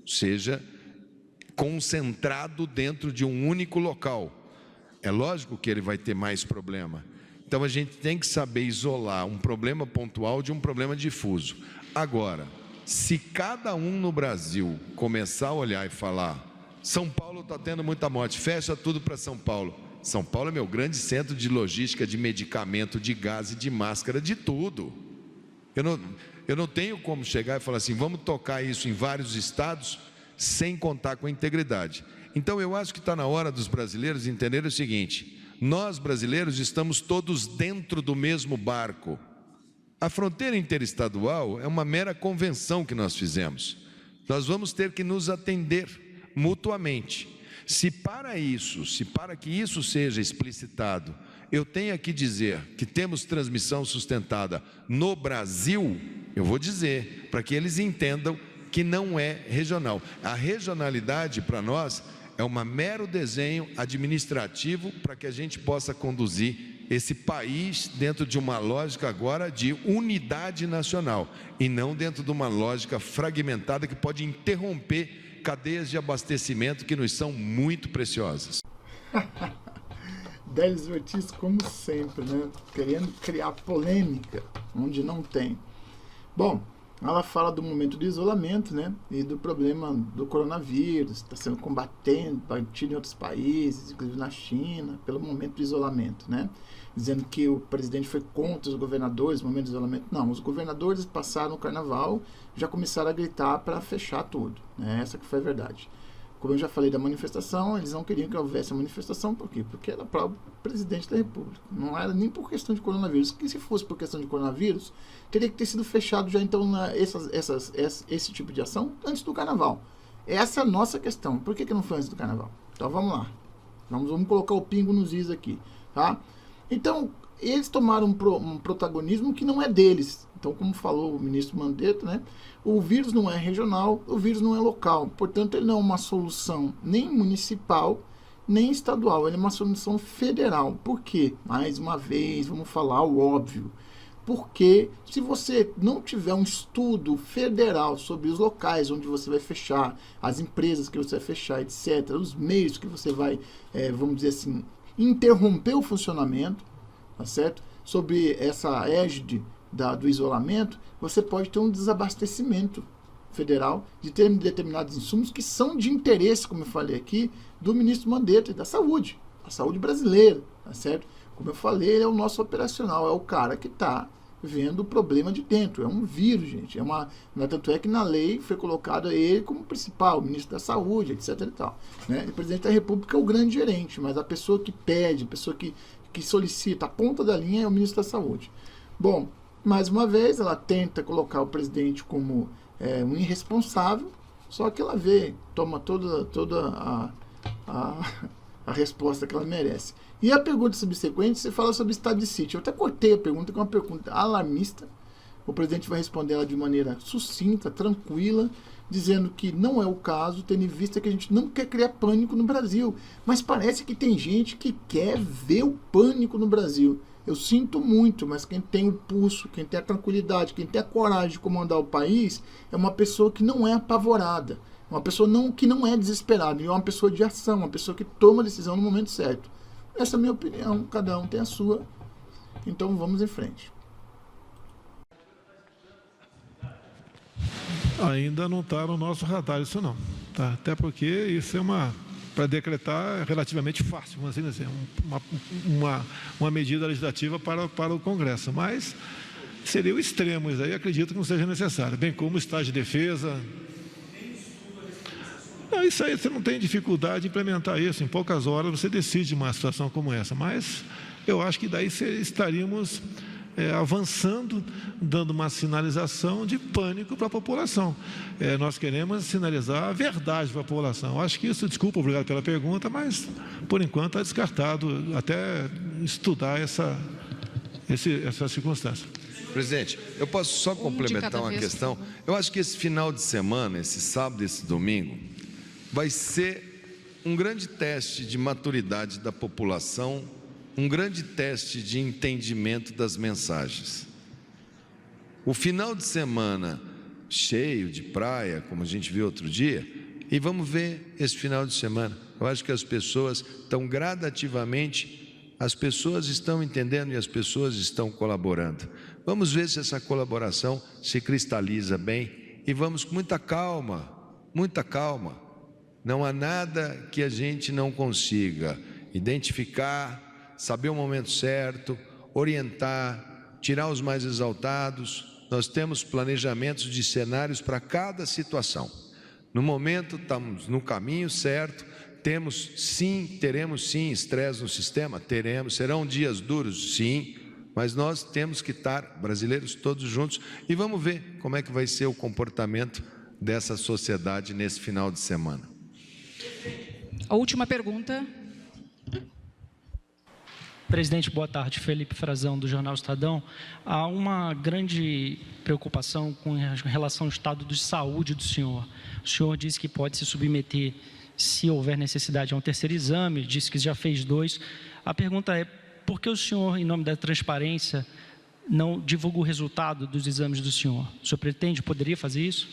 ou seja, concentrado dentro de um único local. É lógico que ele vai ter mais problema. Então a gente tem que saber isolar um problema pontual de um problema difuso. Agora, se cada um no Brasil começar a olhar e falar, São Paulo está tendo muita morte, fecha tudo para São Paulo. São Paulo é meu grande centro de logística, de medicamento, de gás e de máscara, de tudo. Eu não tenho como chegar e falar assim, vamos tocar isso em vários estados sem contar com a integridade. Então eu acho que está na hora dos brasileiros entenderem o seguinte, nós brasileiros estamos todos dentro do mesmo barco. A fronteira interestadual é uma mera convenção que nós fizemos. Nós vamos ter que nos atender mutuamente. Se para que isso seja explicitado, eu tenho que dizer que temos transmissão sustentada no Brasil, eu vou dizer, para que eles entendam que não é regional. A regionalidade para nós é um mero desenho administrativo para que a gente possa conduzir esse país dentro de uma lógica agora de unidade nacional e não dentro de uma lógica fragmentada que pode interromper cadeias de abastecimento que nos são muito preciosas. Délis Ortiz, como sempre, né? Querendo criar polêmica onde não tem. Bom, ela fala do momento do isolamento, né? E do problema do coronavírus, está sendo combatido em outros países, inclusive na China, pelo momento do isolamento, né? Dizendo que o presidente foi contra os governadores no momento do isolamento. Não, os governadores passaram o carnaval, já começaram a gritar para fechar tudo, né? Essa que foi a verdade. Como eu já falei da manifestação, eles não queriam que houvesse a manifestação, por quê? Porque era para o presidente da República. Não era nem por questão de coronavírus, que se fosse por questão de coronavírus, teria que ter sido fechado já então esse tipo de ação antes do carnaval. Essa é a nossa questão. Por que não foi antes do carnaval? Então vamos lá. Vamos colocar o pingo nos is aqui, tá? Então, eles tomaram um protagonismo que não é deles. Então, como falou o ministro Mandetta, né, o vírus não é regional, o vírus não é local. Portanto, ele não é uma solução nem municipal, nem estadual. Ele é uma solução federal. Por quê? Mais uma vez, vamos falar o óbvio. Porque se você não tiver um estudo federal sobre os locais onde você vai fechar, as empresas que você vai fechar, etc., os meios que você vai, vamos dizer assim, interromper o funcionamento, tá certo? Sobre essa égide do isolamento, você pode ter um desabastecimento federal de ter determinados insumos que são de interesse, como eu falei aqui, do ministro Mandetta e da saúde, a saúde brasileira, tá certo? Como eu falei, ele é o nosso operacional, é o cara que está vendo o problema de dentro, é um vírus, gente, tanto é que na lei foi colocado ele como principal, o ministro da saúde, etc e tal, né? O presidente da República é o grande gerente, mas a pessoa que pede, a pessoa que solicita, a ponta da linha é o ministro da saúde. Bom, mais uma vez, ela tenta colocar o presidente como um irresponsável, só que ela toma toda a resposta que ela merece. E a pergunta subsequente, você fala sobre estado de sítio. Eu até cortei a pergunta, que é uma pergunta alarmista. O presidente vai responder ela de maneira sucinta, tranquila, dizendo que não é o caso, tendo em vista que a gente não quer criar pânico no Brasil. Mas parece que tem gente que quer ver o pânico no Brasil. Eu sinto muito, mas quem tem o pulso, quem tem a tranquilidade, quem tem a coragem de comandar o país, é uma pessoa que não é apavorada, uma pessoa que não é desesperada, é uma pessoa de ação, uma pessoa que toma a decisão no momento certo. Essa é a minha opinião, cada um tem a sua. Então vamos em frente. Ainda não está no nosso radar isso não, tá? Até porque isso é para decretar é relativamente fácil, vamos assim dizer, uma medida legislativa para o Congresso, mas seria o extremo, isso aí acredito que não seja necessário, bem como o estado de defesa. Não, isso aí você não tem dificuldade de implementar isso, em poucas horas você decide uma situação como essa, mas eu acho que daí estaríamos avançando, dando uma sinalização de pânico para a população. Nós queremos sinalizar a verdade para a população. Acho que isso, desculpa, obrigado pela pergunta, mas por enquanto está descartado até estudar essa circunstância. Presidente, eu posso só complementar uma questão? Eu acho que esse final de semana, esse sábado e esse domingo, vai ser um grande teste de maturidade da população, um grande teste de entendimento das mensagens. O final de semana cheio de praia, como a gente viu outro dia, e vamos ver esse final de semana. Eu acho que as pessoas estão gradativamente, as pessoas estão entendendo e as pessoas estão colaborando. Vamos ver se essa colaboração se cristaliza bem e vamos com muita calma, muita calma. Não há nada que a gente não consiga identificar, saber o momento certo, orientar, tirar os mais exaltados. Nós temos planejamentos de cenários para cada situação. No momento, estamos no caminho certo, teremos sim estresse no sistema, serão dias duros, sim, mas nós temos que estar, brasileiros todos juntos, e vamos ver como é que vai ser o comportamento dessa sociedade nesse final de semana. A última pergunta. Presidente, boa tarde. Felipe Frazão, do Jornal Estadão. Há uma grande preocupação com relação ao estado de saúde do senhor. O senhor disse que pode se submeter, se houver necessidade, a um terceiro exame, disse que já fez 2. A pergunta é, por que o senhor, em nome da transparência, não divulga o resultado dos exames do senhor? O senhor poderia fazer isso?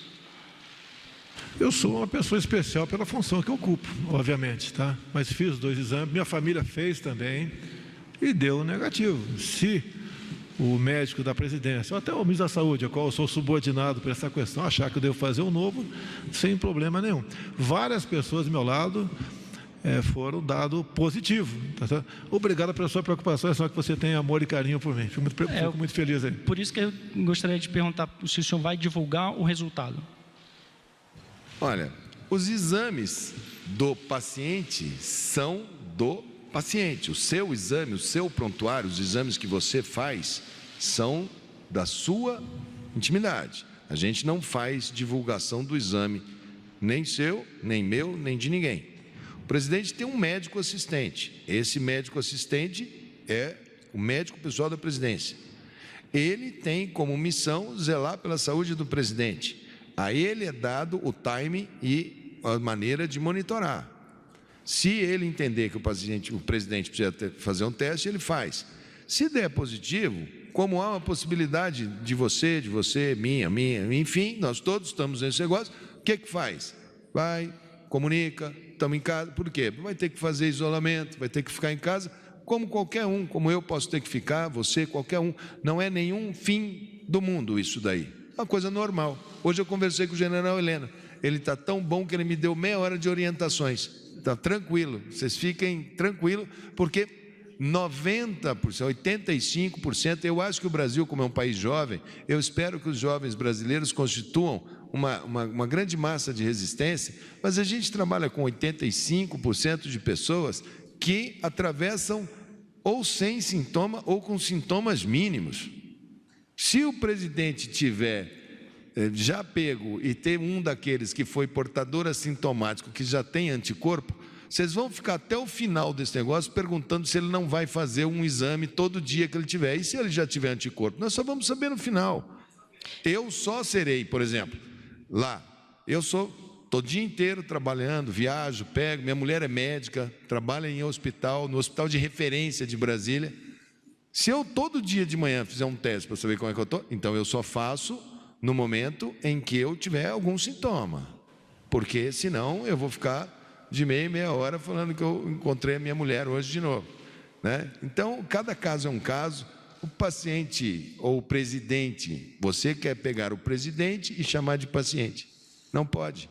Eu sou uma pessoa especial pela função que eu ocupo, obviamente, tá? Mas fiz 2 exames, minha família fez também, e deu negativo. Se o médico da presidência, ou até o ministro da Saúde, a qual eu sou subordinado para essa questão, achar que eu devo fazer um novo, sem problema nenhum. Várias pessoas do meu lado foram dado positivo. Tá? Obrigado pela sua preocupação, é só que você tem amor e carinho por mim. Fico muito feliz aí. Por isso que eu gostaria de perguntar se o senhor vai divulgar o resultado. Olha, os exames do paciente são do paciente. O seu exame, o seu prontuário, os exames que você faz são da sua intimidade. A gente não faz divulgação do exame, nem seu, nem meu, nem de ninguém. O presidente tem um médico assistente. Esse médico assistente é o médico pessoal da presidência. Ele tem como missão zelar pela saúde do presidente. A ele é dado o time e a maneira de monitorar. Se ele entender que o presidente precisa fazer um teste, ele faz. Se der positivo, como há uma possibilidade de você, minha, enfim, nós todos estamos nesse negócio, o que faz? Vai, comunica, estamos em casa. Por quê? Vai ter que fazer isolamento, vai ter que ficar em casa, como qualquer um, como eu posso ter que ficar, você, qualquer um. Não é nenhum fim do mundo isso daí. É uma coisa normal. Hoje eu conversei com o general Helena. Ele está tão bom que ele me deu meia hora de orientações. Está tranquilo, vocês fiquem tranquilos, porque 90%, 85%, eu acho que o Brasil, como é um país jovem, eu espero que os jovens brasileiros constituam uma grande massa de resistência, mas a gente trabalha com 85% de pessoas que atravessam ou sem sintoma ou com sintomas mínimos. Se o presidente tiver já pego e ter um daqueles que foi portador assintomático, que já tem anticorpo, vocês vão ficar até o final desse negócio perguntando se ele não vai fazer um exame todo dia que ele tiver. E se ele já tiver anticorpo? Nós só vamos saber no final. Eu só serei, por exemplo, lá, eu estou o dia inteiro trabalhando, viajo, pego, minha mulher é médica, trabalha em hospital, no hospital de referência de Brasília. Se eu todo dia de manhã fizer um teste para saber como é que eu estou, então eu só faço no momento em que eu tiver algum sintoma, porque senão eu vou ficar de meia em meia hora falando que eu encontrei a minha mulher hoje de novo, né? Então, cada caso é um caso. O paciente ou o presidente, você quer pegar o presidente e chamar de paciente, não pode.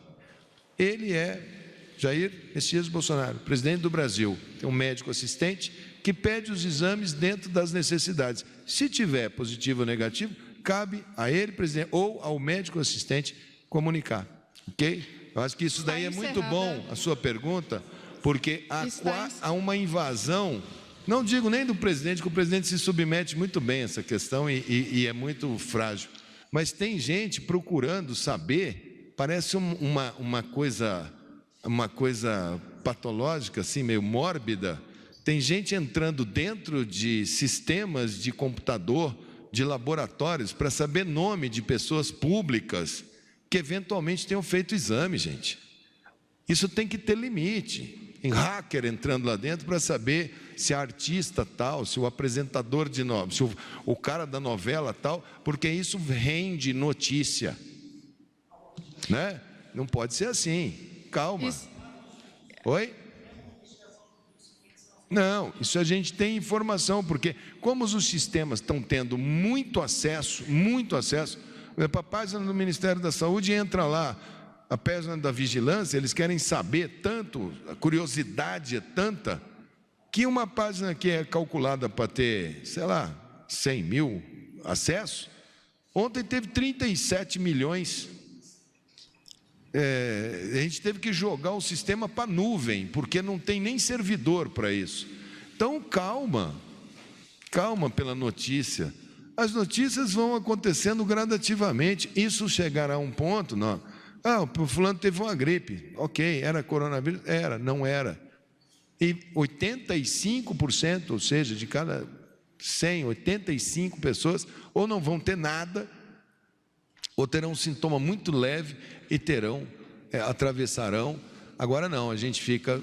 Ele é Jair Messias Bolsonaro, presidente do Brasil, tem um médico assistente que pede os exames dentro das necessidades. Se tiver positivo ou negativo, cabe a ele, presidente, ou ao médico assistente comunicar, ok? Eu acho que isso daí é muito bom, a sua pergunta, porque há uma invasão, não digo nem do presidente, que o presidente se submete muito bem a essa questão e é muito frágil, mas tem gente procurando saber, parece uma coisa patológica, assim, meio mórbida. Tem gente entrando dentro de sistemas de computador, de laboratórios, para saber nome de pessoas públicas que eventualmente tenham feito exame, gente. Isso tem que ter limite. Tem hacker entrando lá dentro para saber se a artista tal, se o apresentador de novela, se o cara da novela tal, porque isso rende notícia, né? Não pode ser assim. Calma. Oi? Não, isso a gente tem informação, porque como os sistemas estão tendo muito acesso, para a página do Ministério da Saúde, entra lá, a página da vigilância, eles querem saber tanto, a curiosidade é tanta, que uma página que é calculada para ter, sei lá, 100 mil acessos, ontem teve 37 milhões. A gente teve que jogar o sistema para a nuvem, porque não tem nem servidor para isso. Então, calma pela notícia. As notícias vão acontecendo gradativamente. Isso chegará a um ponto, não. O fulano teve uma gripe. Ok, era coronavírus? Era, não era. E 85%, ou seja, de cada 100, 85 pessoas, ou não vão ter nada, ou terão um sintoma muito leve e atravessarão. Agora não, a gente fica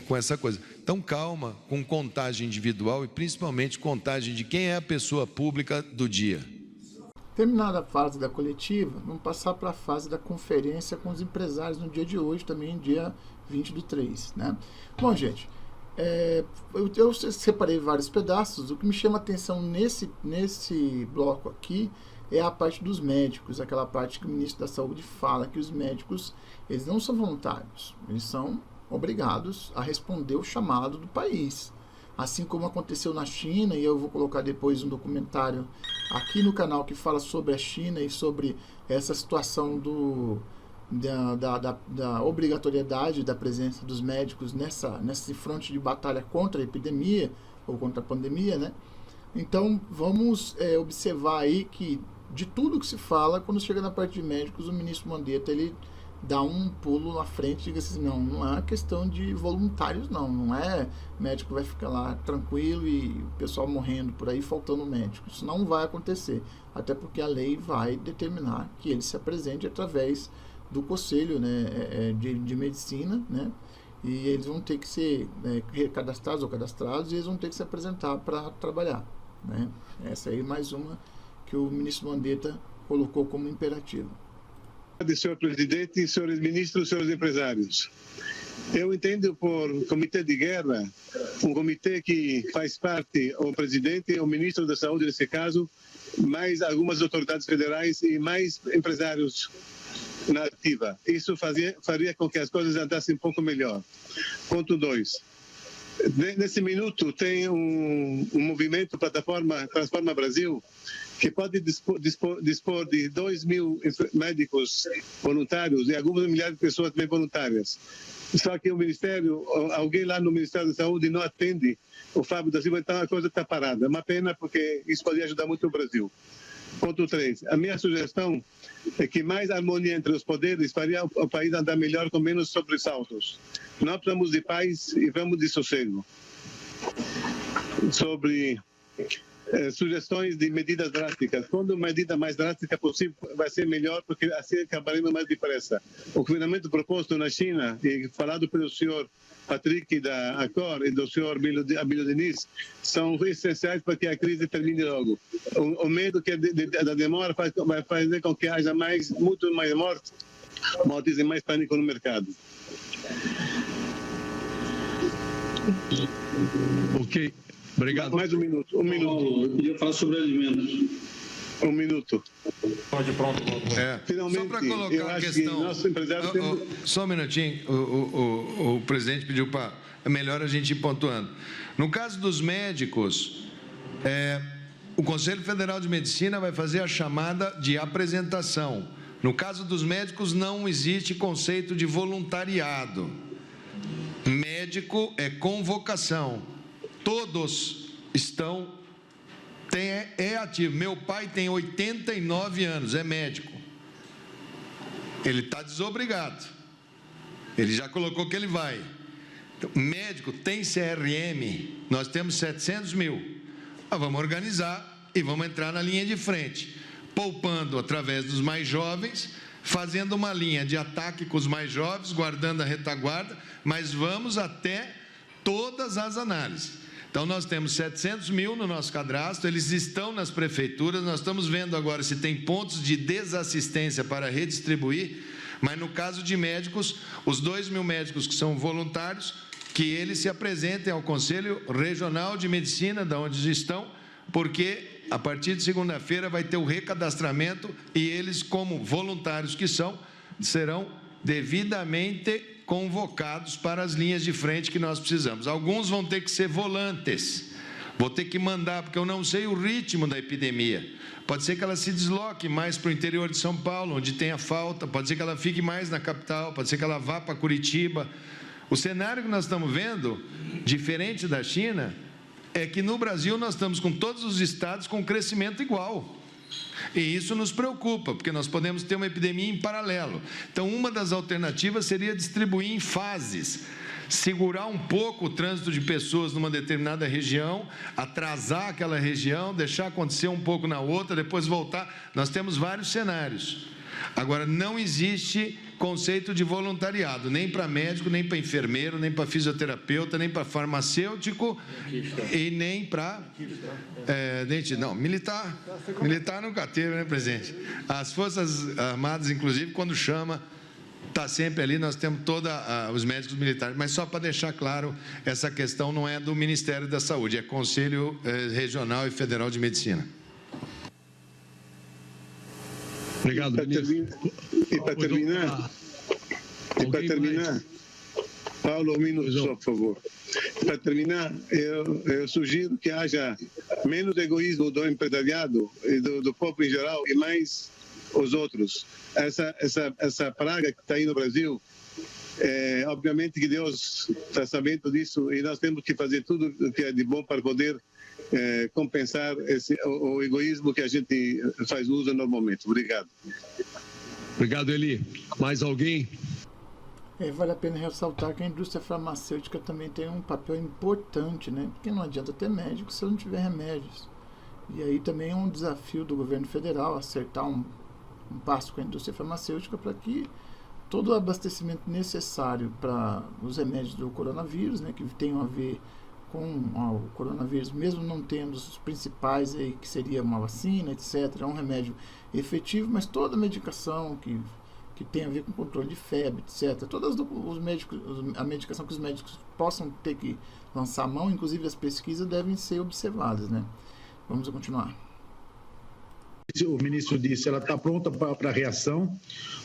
com essa coisa. Então, calma, com contagem individual e principalmente contagem de quem é a pessoa pública do dia. Terminada a fase da coletiva, vamos passar para a fase da conferência com os empresários no dia de hoje, também dia 20/3, né? Bom, gente, eu separei vários pedaços. O que me chama a atenção nesse bloco aqui é a parte dos médicos, aquela parte que o ministro da Saúde fala que os médicos, eles não são voluntários, eles são obrigados a responder o chamado do país. Assim como aconteceu na China, e eu vou colocar depois um documentário aqui no canal que fala sobre a China e sobre essa situação da obrigatoriedade da presença dos médicos nesse fronte de batalha contra a epidemia, ou contra a pandemia, né? Então, vamos observar aí que de tudo que se fala, quando chega na parte de médicos, o ministro Mandetta, ele dá um pulo na frente e diz assim, não é questão de voluntários, não é médico vai ficar lá tranquilo e o pessoal morrendo por aí, faltando médico. Isso não vai acontecer, até porque a lei vai determinar que ele se apresente através do conselho, né, de medicina, né, e eles vão ter que ser recadastrados ou cadastrados, e eles vão ter que se apresentar para trabalhar, né. Essa aí é mais uma que o ministro Mandetta colocou como imperativo. Senhor presidente, senhores ministros, senhores empresários. Eu entendo por comitê de guerra, um comitê que faz parte o presidente, o ministro da Saúde nesse caso, mais algumas autoridades federais e mais empresários na ativa. Isso faria com que as coisas andassem um pouco melhor. Ponto 2. Nesse minuto tem um movimento, plataforma Transforma Brasil, que pode dispor de 2.000 médicos voluntários e algumas milhares de pessoas também voluntárias. Só que o Ministério, alguém lá no Ministério da Saúde não atende o Fábio da Silva, então a coisa está parada. É uma pena, porque isso poderia ajudar muito o Brasil. Ponto 3. A minha sugestão é que mais harmonia entre os poderes faria o país andar melhor com menos sobressaltos. Nós precisamos de paz e vamos de sossego. Sobre sugestões de medidas drásticas. Quando a medida mais drástica possível vai ser melhor, porque assim acabaremos mais depressa. O confinamento proposto na China, e falado pelo senhor Patrick da Accor e do senhor Abílio Diniz, são essenciais para que a crise termine logo. O medo que da demora vai fazer com que haja muito mais mortes e mais pânico no mercado. Ok, obrigado. Mais um minuto. Eu queria falar sobre alimentos. Um minuto. Pode, pronto. Finalmente, só para colocar a questão. Só um minutinho, o presidente pediu para. É melhor a gente ir pontuando. No caso dos médicos, o Conselho Federal de Medicina vai fazer a chamada de apresentação. No caso dos médicos, não existe conceito de voluntariado. Médico é convocação. Todos estão. É ativo. Meu pai tem 89 anos, é médico. Ele está desobrigado. Ele já colocou que ele vai. Então, médico tem CRM, nós temos 700 mil. Nós vamos organizar e vamos entrar na linha de frente, poupando através dos mais jovens, fazendo uma linha de ataque com os mais jovens, guardando a retaguarda, mas vamos até todas as análises. Então, nós temos 700 mil no nosso cadastro, eles estão nas prefeituras, nós estamos vendo agora se tem pontos de desassistência para redistribuir, mas no caso de médicos, os 2.000 médicos que são voluntários, que eles se apresentem ao Conselho Regional de Medicina, de onde estão, porque a partir de segunda-feira vai ter o recadastramento e eles, como voluntários que são, serão devidamente convocados para as linhas de frente que nós precisamos. Alguns vão ter que ser volantes, vou ter que mandar, porque eu não sei o ritmo da epidemia. Pode ser que ela se desloque mais para o interior de São Paulo, onde tem a falta, pode ser que ela fique mais na capital, pode ser que ela vá para Curitiba. O cenário que nós estamos vendo, diferente da China, é que no Brasil nós estamos com todos os estados com crescimento igual. E isso nos preocupa, porque nós podemos ter uma epidemia em paralelo. Então, uma das alternativas seria distribuir em fases, segurar um pouco o trânsito de pessoas numa determinada região, atrasar aquela região, deixar acontecer um pouco na outra, depois voltar. Nós temos vários cenários. Agora, não existe conceito de voluntariado, nem para médico, nem para enfermeiro, nem para fisioterapeuta, nem para farmacêutico e nem para não, militar nunca teve, né, presidente? As Forças Armadas, inclusive, quando chama, está sempre ali, nós temos todos os médicos militares, mas só para deixar claro, essa questão não é do Ministério da Saúde, é Conselho Regional e Federal de Medicina. Obrigado, E para terminar, Paulo, um minuto só, por favor. Para terminar, eu sugiro que haja menos egoísmo do empresariado e do povo em geral e mais os outros. Essa praga que está aí no Brasil, obviamente que Deus está sabendo disso e nós temos que fazer tudo o que é de bom para poder compensar o egoísmo que a gente faz uso normalmente. Obrigado. Obrigado, Eli. Mais alguém? Vale a pena ressaltar que a indústria farmacêutica também tem um papel importante, né? Porque não adianta ter médico se não tiver remédios. E aí também é um desafio do governo federal acertar um passo com a indústria farmacêutica para que todo o abastecimento necessário para os remédios do coronavírus, né, que tenham a ver com o coronavírus, mesmo não tendo os principais aí, que seria uma vacina, etc., é um remédio efetivo, mas toda a medicação que tem a ver com controle de febre, etc., a medicação que os médicos possam ter que lançar a mão, inclusive as pesquisas, devem ser observadas, né? Vamos continuar. O ministro disse, ela está pronta para a reação.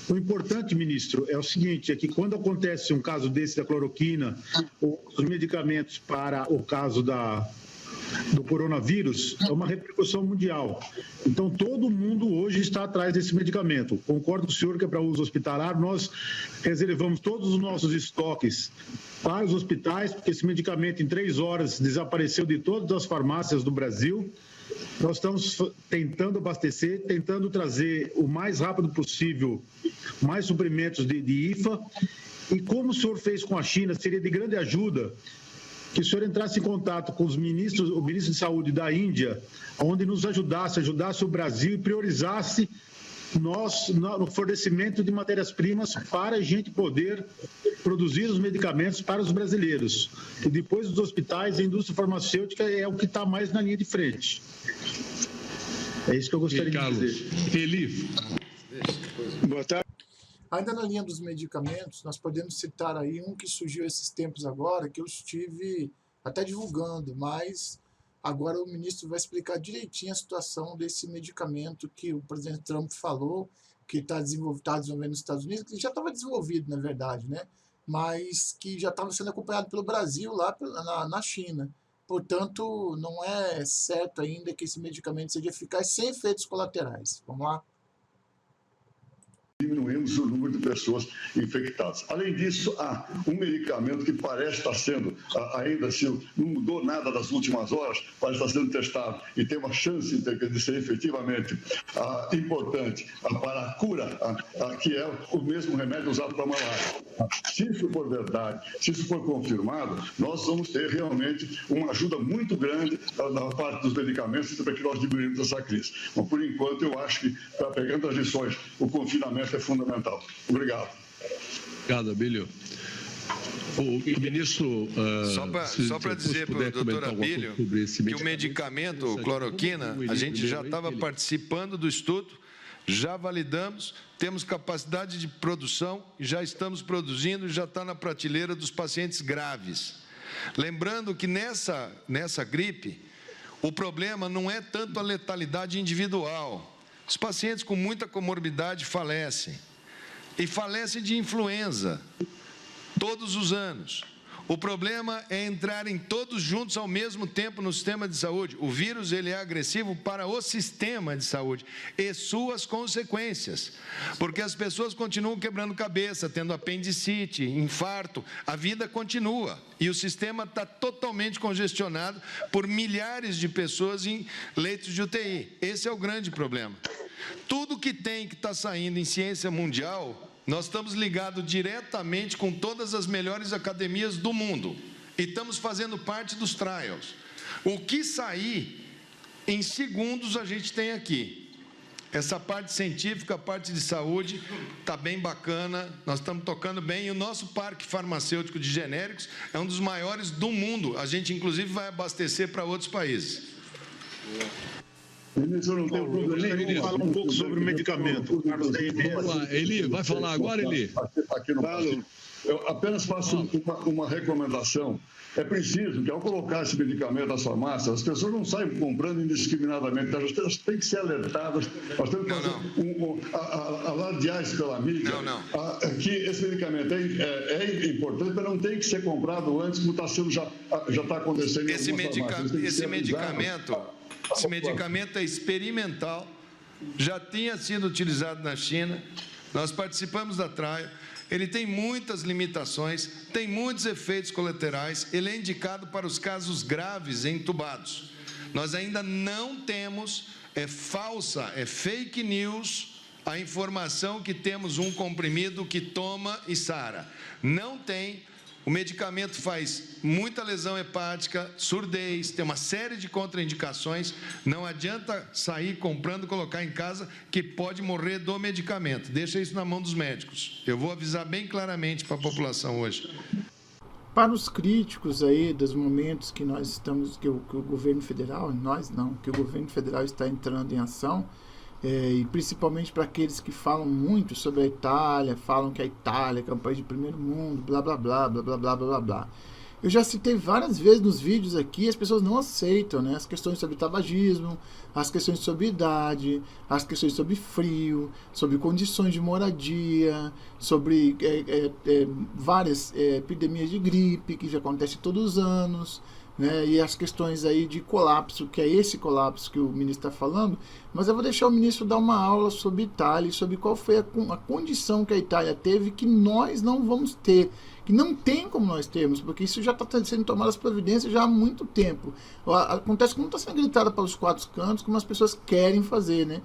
O importante, ministro, é o seguinte, é que quando acontece um caso desse da cloroquina, ou os medicamentos para o caso do coronavírus, é uma repercussão mundial. Então, todo mundo hoje está atrás desse medicamento. Concordo com o senhor que é para uso hospitalar, nós reservamos todos os nossos estoques para os hospitais, porque esse medicamento em 3 horas desapareceu de todas as farmácias do Brasil. Nós estamos tentando abastecer, tentando trazer o mais rápido possível mais suprimentos de IFA. E como o senhor fez com a China, seria de grande ajuda que o senhor entrasse em contato com o ministro de Saúde da Índia, onde nos ajudasse o Brasil e priorizasse nós no fornecimento de matérias-primas para a gente poder produzir os medicamentos para os brasileiros. E depois dos hospitais, a indústria farmacêutica é o que está mais na linha de frente. É isso que eu gostaria de dizer. Eli. Boa tarde. Ainda na linha dos medicamentos, nós podemos citar aí um que surgiu esses tempos agora, que eu estive até divulgando, mas agora o ministro vai explicar direitinho a situação desse medicamento que o presidente Trump falou, que está desenvolvendo nos Estados Unidos, que já estava desenvolvido, na verdade, né? Mas que já estava sendo acompanhado pelo Brasil lá na China. Portanto, não é certo ainda que esse medicamento seja eficaz sem efeitos colaterais. Vamos lá? Diminuímos o número de pessoas infectadas. Além disso, há um medicamento que parece estar sendo, ainda assim, não mudou nada das últimas horas, parece estar sendo testado e tem uma chance de ser efetivamente importante para a cura, que é o mesmo remédio usado para a malária. Se isso for verdade, se isso for confirmado, nós vamos ter realmente uma ajuda muito grande da parte dos medicamentos para que nós diminuímos essa crise. Mas, por enquanto, eu acho que, pegando as lições, o confinamento é fundamental. Obrigado. Obrigado, Abílio. O ministro... Só para dizer para o doutor Abílio que o medicamento, cloroquina, a gente já estava participando do estudo, já validamos, temos capacidade de produção, já estamos produzindo e já está na prateleira dos pacientes graves. Lembrando que nessa gripe, o problema não é tanto a letalidade individual. Os pacientes com muita comorbidade falecem. E falecem de influenza, todos os anos. O problema é entrarem todos juntos ao mesmo tempo no sistema de saúde. O vírus ele é agressivo para o sistema de saúde e suas consequências. Porque as pessoas continuam quebrando cabeça, tendo apendicite, infarto. A vida continua e o sistema está totalmente congestionado por milhares de pessoas em leitos de UTI. Esse é o grande problema. Tudo que está saindo em ciência mundial, nós estamos ligados diretamente com todas as melhores academias do mundo e estamos fazendo parte dos trials. O que sair, em segundos a gente tem aqui. Essa parte científica, a parte de saúde, está bem bacana, nós estamos tocando bem e o nosso parque farmacêutico de genéricos é um dos maiores do mundo. A gente, inclusive, vai abastecer para outros países. Ministro, não tem problema nenhum. Fala um pouco sobre o medicamento. Carlos Eli, vai falar agora, Eli? Aqui no Brasil. Eu apenas faço uma recomendação. É preciso que, ao colocar esse medicamento nas farmácias, as pessoas não saiam comprando indiscriminadamente. Elas têm que ser alertadas. Nós temos que fazer alardear pela mídia que esse medicamento é importante, mas não tem que ser comprado antes, como está sendo já está acontecendo em algumas farmácias. Esse medicamento é experimental, já tinha sido utilizado na China, nós participamos da trial, ele tem muitas limitações, tem muitos efeitos colaterais, ele é indicado para os casos graves entubados. Nós ainda não temos, é fake news, a informação que temos um comprimido que toma e sara. Não tem. O medicamento faz muita lesão hepática, surdez, tem uma série de contraindicações. Não adianta sair comprando e colocar em casa que pode morrer do medicamento. Deixa isso na mão dos médicos. Eu vou avisar bem claramente para a população hoje. Para os críticos aí dos momentos que nós estamos, que o governo federal, que o governo federal está entrando em ação, e principalmente para aqueles que falam muito sobre a Itália, falam que a Itália é um país de primeiro mundo, blá blá blá, blá blá blá blá blá. Eu já citei várias vezes nos vídeos aqui, as pessoas não aceitam, né? As questões sobre tabagismo, as questões sobre idade, as questões sobre frio, sobre condições de moradia, sobre várias epidemias de gripe que já acontecem todos os anos, né, e as questões aí de colapso, que é esse colapso que o ministro está falando, mas eu vou deixar o ministro dar uma aula sobre Itália, sobre qual foi a condição que a Itália teve, que nós não vamos ter, que não tem como nós termos, porque isso já está sendo tomado as providências já há muito tempo. Acontece que não está sendo gritada para os quatro cantos, como as pessoas querem fazer, né?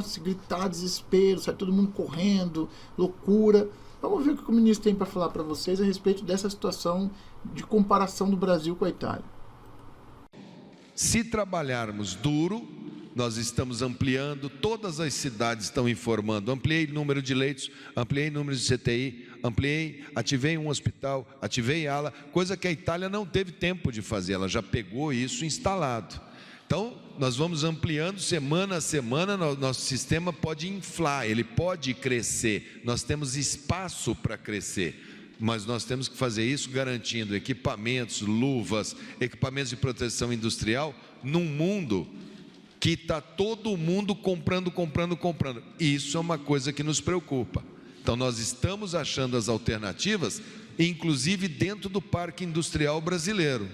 Se gritar desespero, sai todo mundo correndo, loucura. Vamos ver o que o ministro tem para falar para vocês a respeito dessa situação de comparação do Brasil com a Itália? Se trabalharmos duro, nós estamos ampliando, todas as cidades estão informando, ampliei o número de leitos, ampliei o número de CTI, ativei um hospital, ativei ala, coisa que a Itália não teve tempo de fazer, ela já pegou isso instalado. Então, nós vamos ampliando semana a semana, nosso sistema pode inflar, ele pode crescer, nós temos espaço para crescer. Mas nós temos que fazer isso garantindo equipamentos, luvas, equipamentos de proteção industrial, num mundo que está todo mundo comprando. Isso é uma coisa que nos preocupa. Então, nós estamos achando as alternativas, inclusive dentro do parque industrial brasileiro.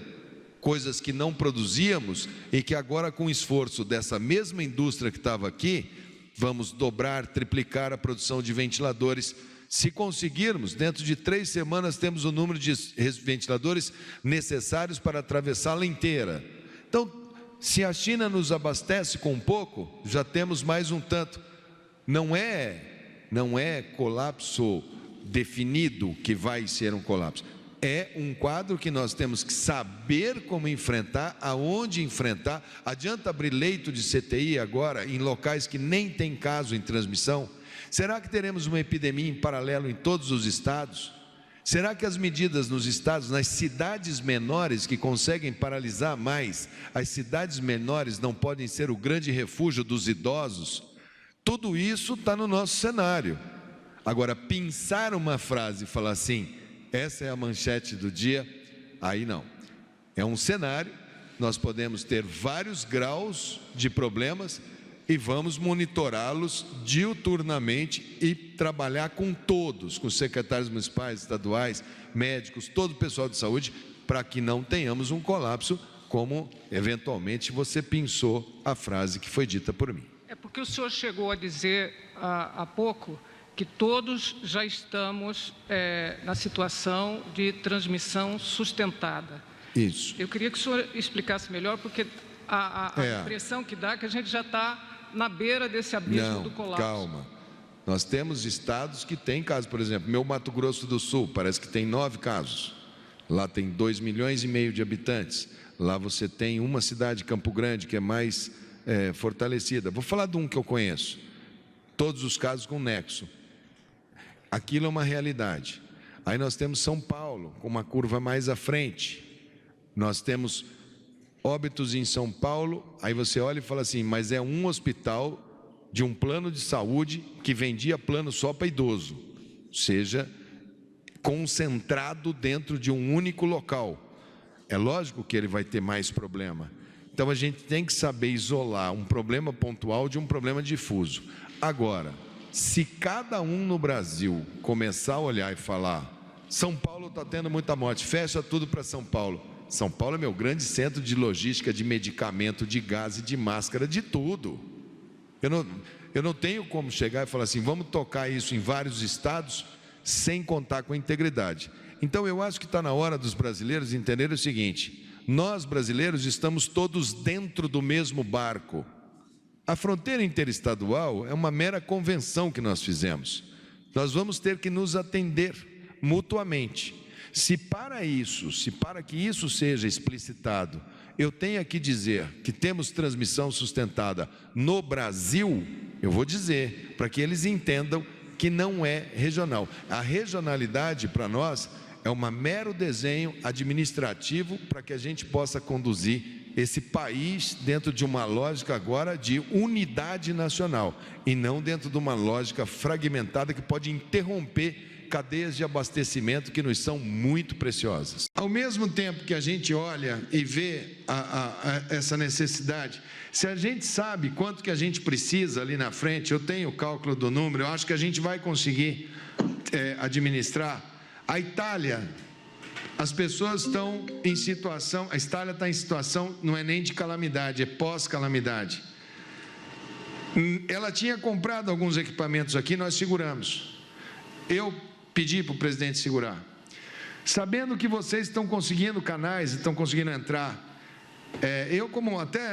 Coisas que não produzíamos e que agora, com o esforço dessa mesma indústria que estava aqui, vamos dobrar, triplicar a produção de ventiladores. Se conseguirmos, dentro de 3 semanas, temos o número de ventiladores necessários para atravessá-la inteira. Então, se a China nos abastece com um pouco, já temos mais um tanto. Não é colapso definido que vai ser um colapso. É um quadro que nós temos que saber como enfrentar, aonde enfrentar. Adianta abrir leito de CTI agora em locais que nem tem caso em transmissão? Será que teremos uma epidemia em paralelo em todos os estados? Será que as medidas nos estados, nas cidades menores que conseguem paralisar mais, as cidades menores não podem ser o grande refúgio dos idosos? Tudo isso está no nosso cenário. Agora, pensar uma frase e falar assim, essa é a manchete do dia, aí não. É um cenário, nós podemos ter vários graus de problemas, e vamos monitorá-los diuturnamente e trabalhar com todos, com os secretários municipais, estaduais, médicos, todo o pessoal de saúde, para que não tenhamos um colapso, como eventualmente você pensou a frase que foi dita por mim. É porque o senhor chegou a dizer há pouco que todos já estamos na situação de transmissão sustentada. Isso. Eu queria que o senhor explicasse melhor, porque a impressão que dá é que a gente já está na beira desse abismo do colapso. Calma. Nós temos estados que têm casos, por exemplo, meu Mato Grosso do Sul, parece que tem 9 casos. Lá tem 2,5 milhões de habitantes. Lá você tem uma cidade, Campo Grande, que é mais fortalecida. Vou falar de um que eu conheço. Todos os casos com nexo. Aquilo é uma realidade. Aí nós temos São Paulo, com uma curva mais à frente. Nós temos óbitos em São Paulo, aí você olha e fala assim, mas é um hospital de um plano de saúde que vendia plano só para idoso, ou seja, concentrado dentro de um único local. É lógico que ele vai ter mais problema. Então a gente tem que saber isolar um problema pontual de um problema difuso. Agora, se cada um no Brasil começar a olhar e falar, São Paulo está tendo muita morte, fecha tudo para São Paulo. São Paulo é meu grande centro de logística, de medicamento, de gás e de máscara, de tudo. Eu não tenho como chegar e falar assim, vamos tocar isso em vários estados, sem contar com a integridade. Então eu acho que está na hora dos brasileiros entenderem o seguinte, nós brasileiros estamos todos dentro do mesmo barco. A fronteira interestadual é uma mera convenção que nós fizemos. Nós vamos ter que nos atender mutuamente. Se para que isso seja explicitado, eu tenho que dizer que temos transmissão sustentada no Brasil, eu vou dizer, para que eles entendam que não é regional. A regionalidade para nós é um mero desenho administrativo para que a gente possa conduzir esse país dentro de uma lógica agora de unidade nacional e não dentro de uma lógica fragmentada que pode interromper cadeias de abastecimento que nos são muito preciosas. Ao mesmo tempo que a gente olha e vê essa necessidade, se a gente sabe quanto que a gente precisa ali na frente, eu tenho o cálculo do número, eu acho que a gente vai conseguir administrar. A Itália, as pessoas estão em situação, a Itália está em situação, não é nem de calamidade, é pós-calamidade. Ela tinha comprado alguns equipamentos aqui, nós seguramos. Eu pedi para o presidente segurar. Sabendo que vocês estão conseguindo canais, estão conseguindo entrar, eu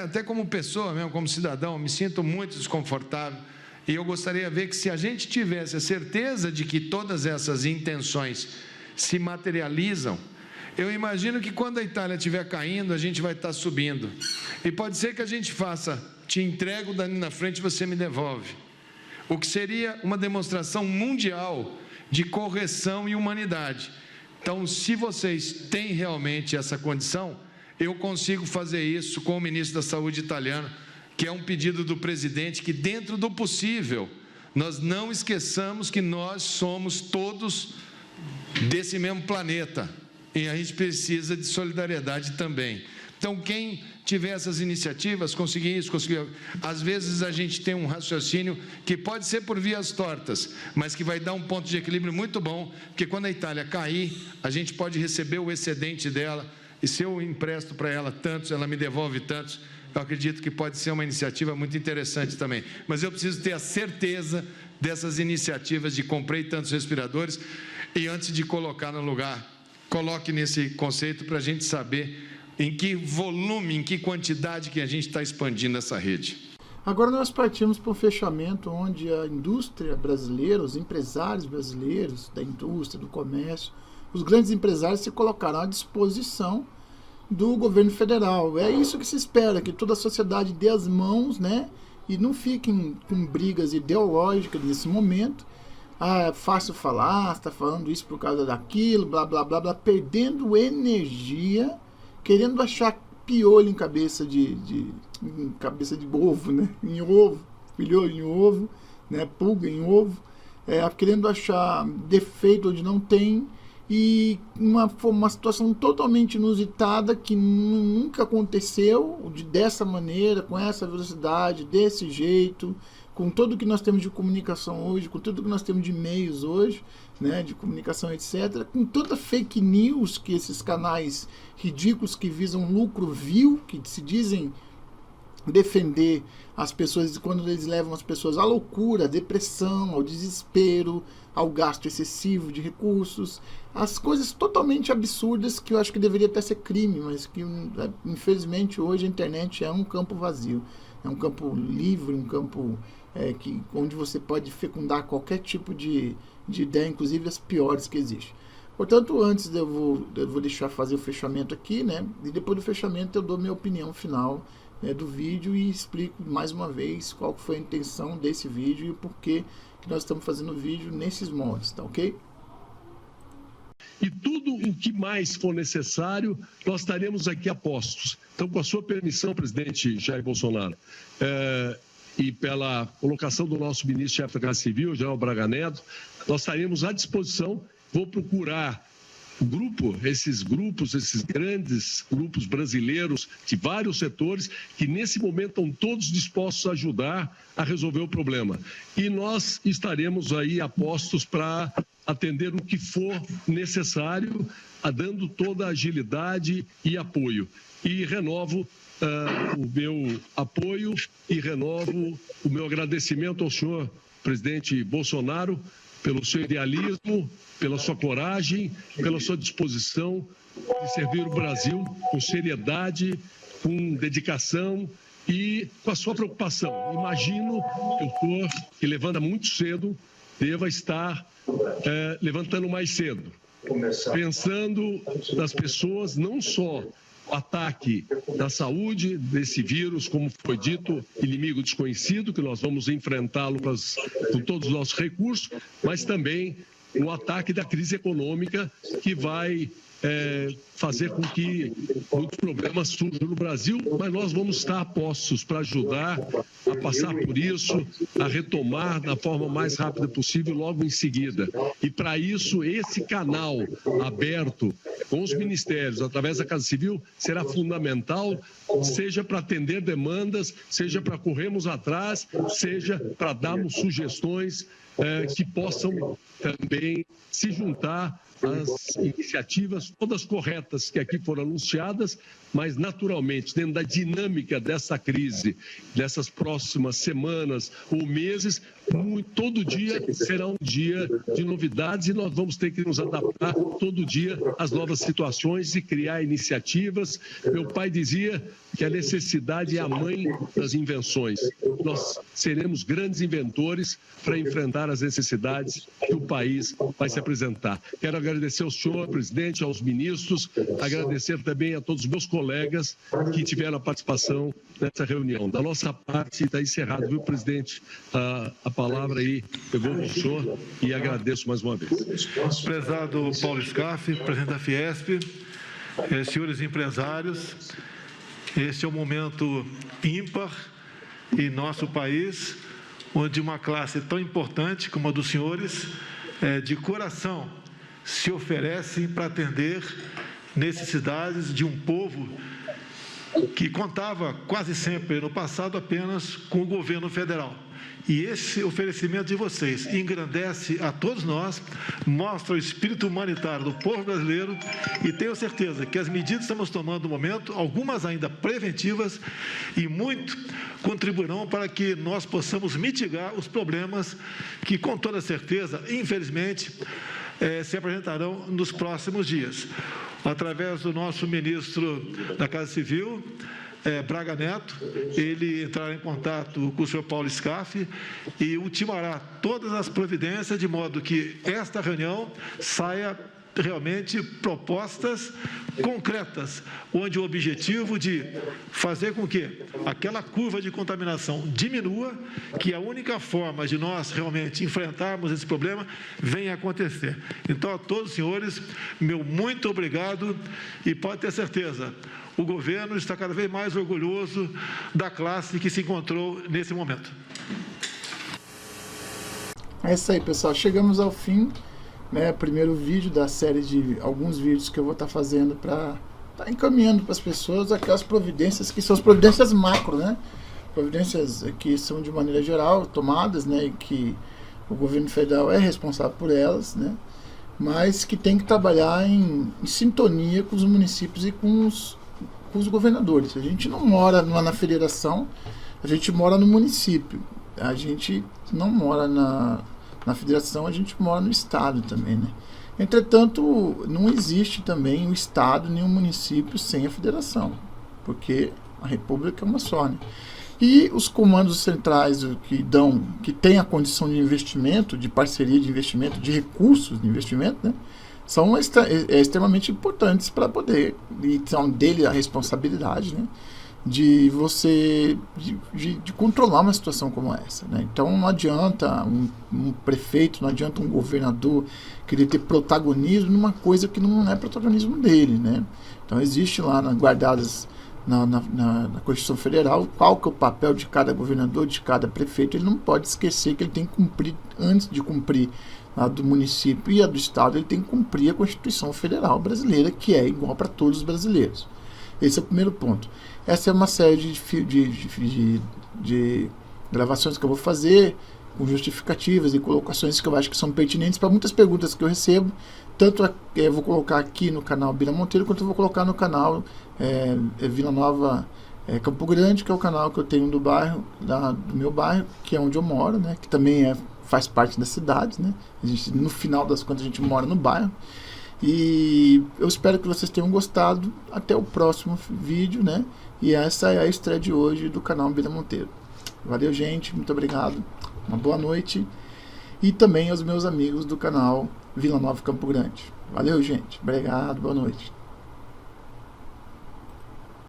até como pessoa mesmo, como cidadão, me sinto muito desconfortável e eu gostaria de ver que se a gente tivesse a certeza de que todas essas intenções se materializam, Eu imagino que quando a Itália estiver caindo, a gente vai estar subindo. E pode ser que a gente faça, te entrego dali na frente, você me devolve. O que seria uma demonstração mundial de correção e humanidade. Então, se vocês têm realmente essa condição, eu consigo fazer isso com o ministro da Saúde italiano, que é um pedido do presidente, que dentro do possível, nós não esqueçamos que nós somos todos desse mesmo planeta, e a gente precisa de solidariedade também. Então, quem tiver essas iniciativas, conseguir isso, conseguir... Às vezes a gente tem um raciocínio que pode ser por vias tortas, mas que vai dar um ponto de equilíbrio muito bom, porque quando a Itália cair, a gente pode receber o excedente dela, e se eu empresto para ela tantos, ela me devolve tantos. Eu acredito que pode ser uma iniciativa muito interessante também. Mas eu preciso ter a certeza dessas iniciativas de comprei tantos respiradores, e antes de colocar no lugar, coloque nesse conceito para a gente saber em que volume, em que quantidade que a gente está expandindo essa rede. Agora nós partimos para um fechamento onde a indústria brasileira, os empresários brasileiros da indústria, do comércio, os grandes empresários se colocaram à disposição do governo federal. É isso que se espera, que toda a sociedade dê as mãos, né, e não fiquem com brigas ideológicas nesse momento. É fácil falar, está falando isso por causa daquilo, blá, blá, blá, blá, perdendo energia, querendo achar piolho em cabeça de ovo, né? Em ovo, piolho em ovo, né? Pulga em ovo, querendo achar defeito onde não tem, e uma situação totalmente inusitada que nunca aconteceu dessa maneira, com essa velocidade, desse jeito, com tudo que nós temos de comunicação hoje, com tudo que nós temos de e-mails hoje, né, de comunicação, etc., com tanta fake news que esses canais ridículos que visam lucro vil, que se dizem defender as pessoas, quando eles levam as pessoas à loucura, à depressão, ao desespero, ao gasto excessivo de recursos, as coisas totalmente absurdas que eu acho que deveria até ser crime, mas que infelizmente hoje a internet é um campo vazio, é um campo livre, um campo onde você pode fecundar qualquer tipo de ideia, inclusive as piores que existem. Portanto, antes eu vou deixar fazer o fechamento aqui, né? E depois do fechamento eu dou minha opinião final, né, do vídeo, e explico mais uma vez qual foi a intenção desse vídeo e o porquê que nós estamos fazendo o vídeo nesses moldes, tá ok? E tudo o que mais for necessário, nós estaremos aqui a postos. Então, com a sua permissão, presidente Jair Bolsonaro, e pela colocação do nosso ministro-chefe da Casa Civil, general Braga Neto, nós estaremos à disposição. Vou procurar esses grandes grupos brasileiros de vários setores, que nesse momento estão todos dispostos a ajudar a resolver o problema. E nós estaremos aí a postos para atender o que for necessário, dando toda a agilidade e apoio. E renovo o meu apoio e renovo o meu agradecimento ao senhor presidente Bolsonaro pelo seu idealismo, pela sua coragem, pela sua disposição de servir o Brasil com seriedade, com dedicação e com a sua preocupação. Imagino que o senhor, que levanta muito cedo, deva estar levantando mais cedo, pensando nas pessoas, não só o ataque da saúde, desse vírus, como foi dito, inimigo desconhecido, que nós vamos enfrentá-lo com todos os nossos recursos, mas também o ataque da crise econômica, que vai fazer com que muitos problemas surjam no Brasil, mas nós vamos estar a postos para ajudar a passar por isso, a retomar da forma mais rápida possível logo em seguida. E para isso, esse canal aberto com os ministérios, através da Casa Civil, será fundamental, seja para atender demandas, seja para corrermos atrás, seja para darmos sugestões que possam também se juntar às iniciativas todas corretas que aqui foram anunciadas, mas naturalmente, dentro da dinâmica dessa crise, dessas próximas semanas ou meses, todo dia será um dia de novidades e nós vamos ter que nos adaptar todo dia às novas situações e criar iniciativas. Meu pai dizia que a necessidade é a mãe das invenções. Nós seremos grandes inventores para enfrentar para as necessidades que o país vai se apresentar. Quero agradecer ao senhor presidente, aos ministros, agradecer também a todos os meus colegas que tiveram a participação nessa reunião. Da nossa parte, está encerrado, viu, presidente? A palavra aí pegou com o senhor e agradeço mais uma vez. Prezado Paulo Scaff, presidente da Fiesp, senhores empresários, este é um momento ímpar em nosso país, onde uma classe tão importante como a dos senhores, de coração, se oferecem para atender necessidades de um povo que contava quase sempre no passado apenas com o governo federal. E esse oferecimento de vocês engrandece a todos nós, mostra o espírito humanitário do povo brasileiro e tenho certeza que as medidas que estamos tomando no momento, algumas ainda preventivas e muito contribuirão para que nós possamos mitigar os problemas que, com toda certeza, infelizmente, se apresentarão nos próximos dias. Através do nosso ministro da Casa Civil, Braga Neto, ele entrará em contato com o senhor Paulo Scaff e ultimará todas as providências de modo que esta reunião saia realmente propostas concretas, onde o objetivo de fazer com que aquela curva de contaminação diminua, que a única forma de nós realmente enfrentarmos esse problema venha acontecer. Então, a todos os senhores, meu muito obrigado e pode ter certeza, o governo está cada vez mais orgulhoso da classe que se encontrou nesse momento. É isso aí, pessoal. Chegamos ao fim, né? Primeiro vídeo da série de alguns vídeos que eu vou estar fazendo para estar encaminhando para as pessoas aquelas providências que são as providências macro, né? Providências que são de maneira geral tomadas, né? E que o governo federal é responsável por elas, né? Mas que tem que trabalhar em sintonia com os municípios e com os governadores. A gente não mora na federação, a gente mora no município. A gente não mora na federação, a gente mora no estado também, né? Entretanto, não existe também o estado nem o município sem a federação, porque a república é uma só, né? E os comandos centrais que têm a condição de investimento, de parceria de investimento, de recursos de investimento, né? São extremamente importantes para poder, e são dele a responsabilidade, né, de você de controlar uma situação como essa, né? Então não adianta um prefeito, não adianta um governador querer ter protagonismo numa coisa que não é protagonismo dele, né? Então existe lá guardadas na Constituição Federal qual que é o papel de cada governador, de cada prefeito. Ele não pode esquecer que ele tem que cumprir, antes de cumprir a do município e a do estado, ele tem que cumprir a Constituição Federal brasileira, que é igual para todos os brasileiros. Esse é o primeiro ponto. Essa é uma série de gravações que eu vou fazer, com justificativas e colocações que eu acho que são pertinentes para muitas perguntas que eu recebo. Tanto eu vou colocar aqui no canal Bira Monteiro, quanto eu vou colocar no canal Vila Nova Campo Grande, que é o canal que eu tenho do bairro, do meu bairro, que é onde eu moro, né, que também faz parte da cidade, né? No final das contas a gente mora no bairro. E eu espero que vocês tenham gostado. Até o próximo vídeo, né? E essa é a estreia de hoje do canal Bira Monteiro. Valeu, gente, muito obrigado, uma boa noite. E também aos meus amigos do canal Vila Nova Campo Grande. Valeu, gente, obrigado, boa noite.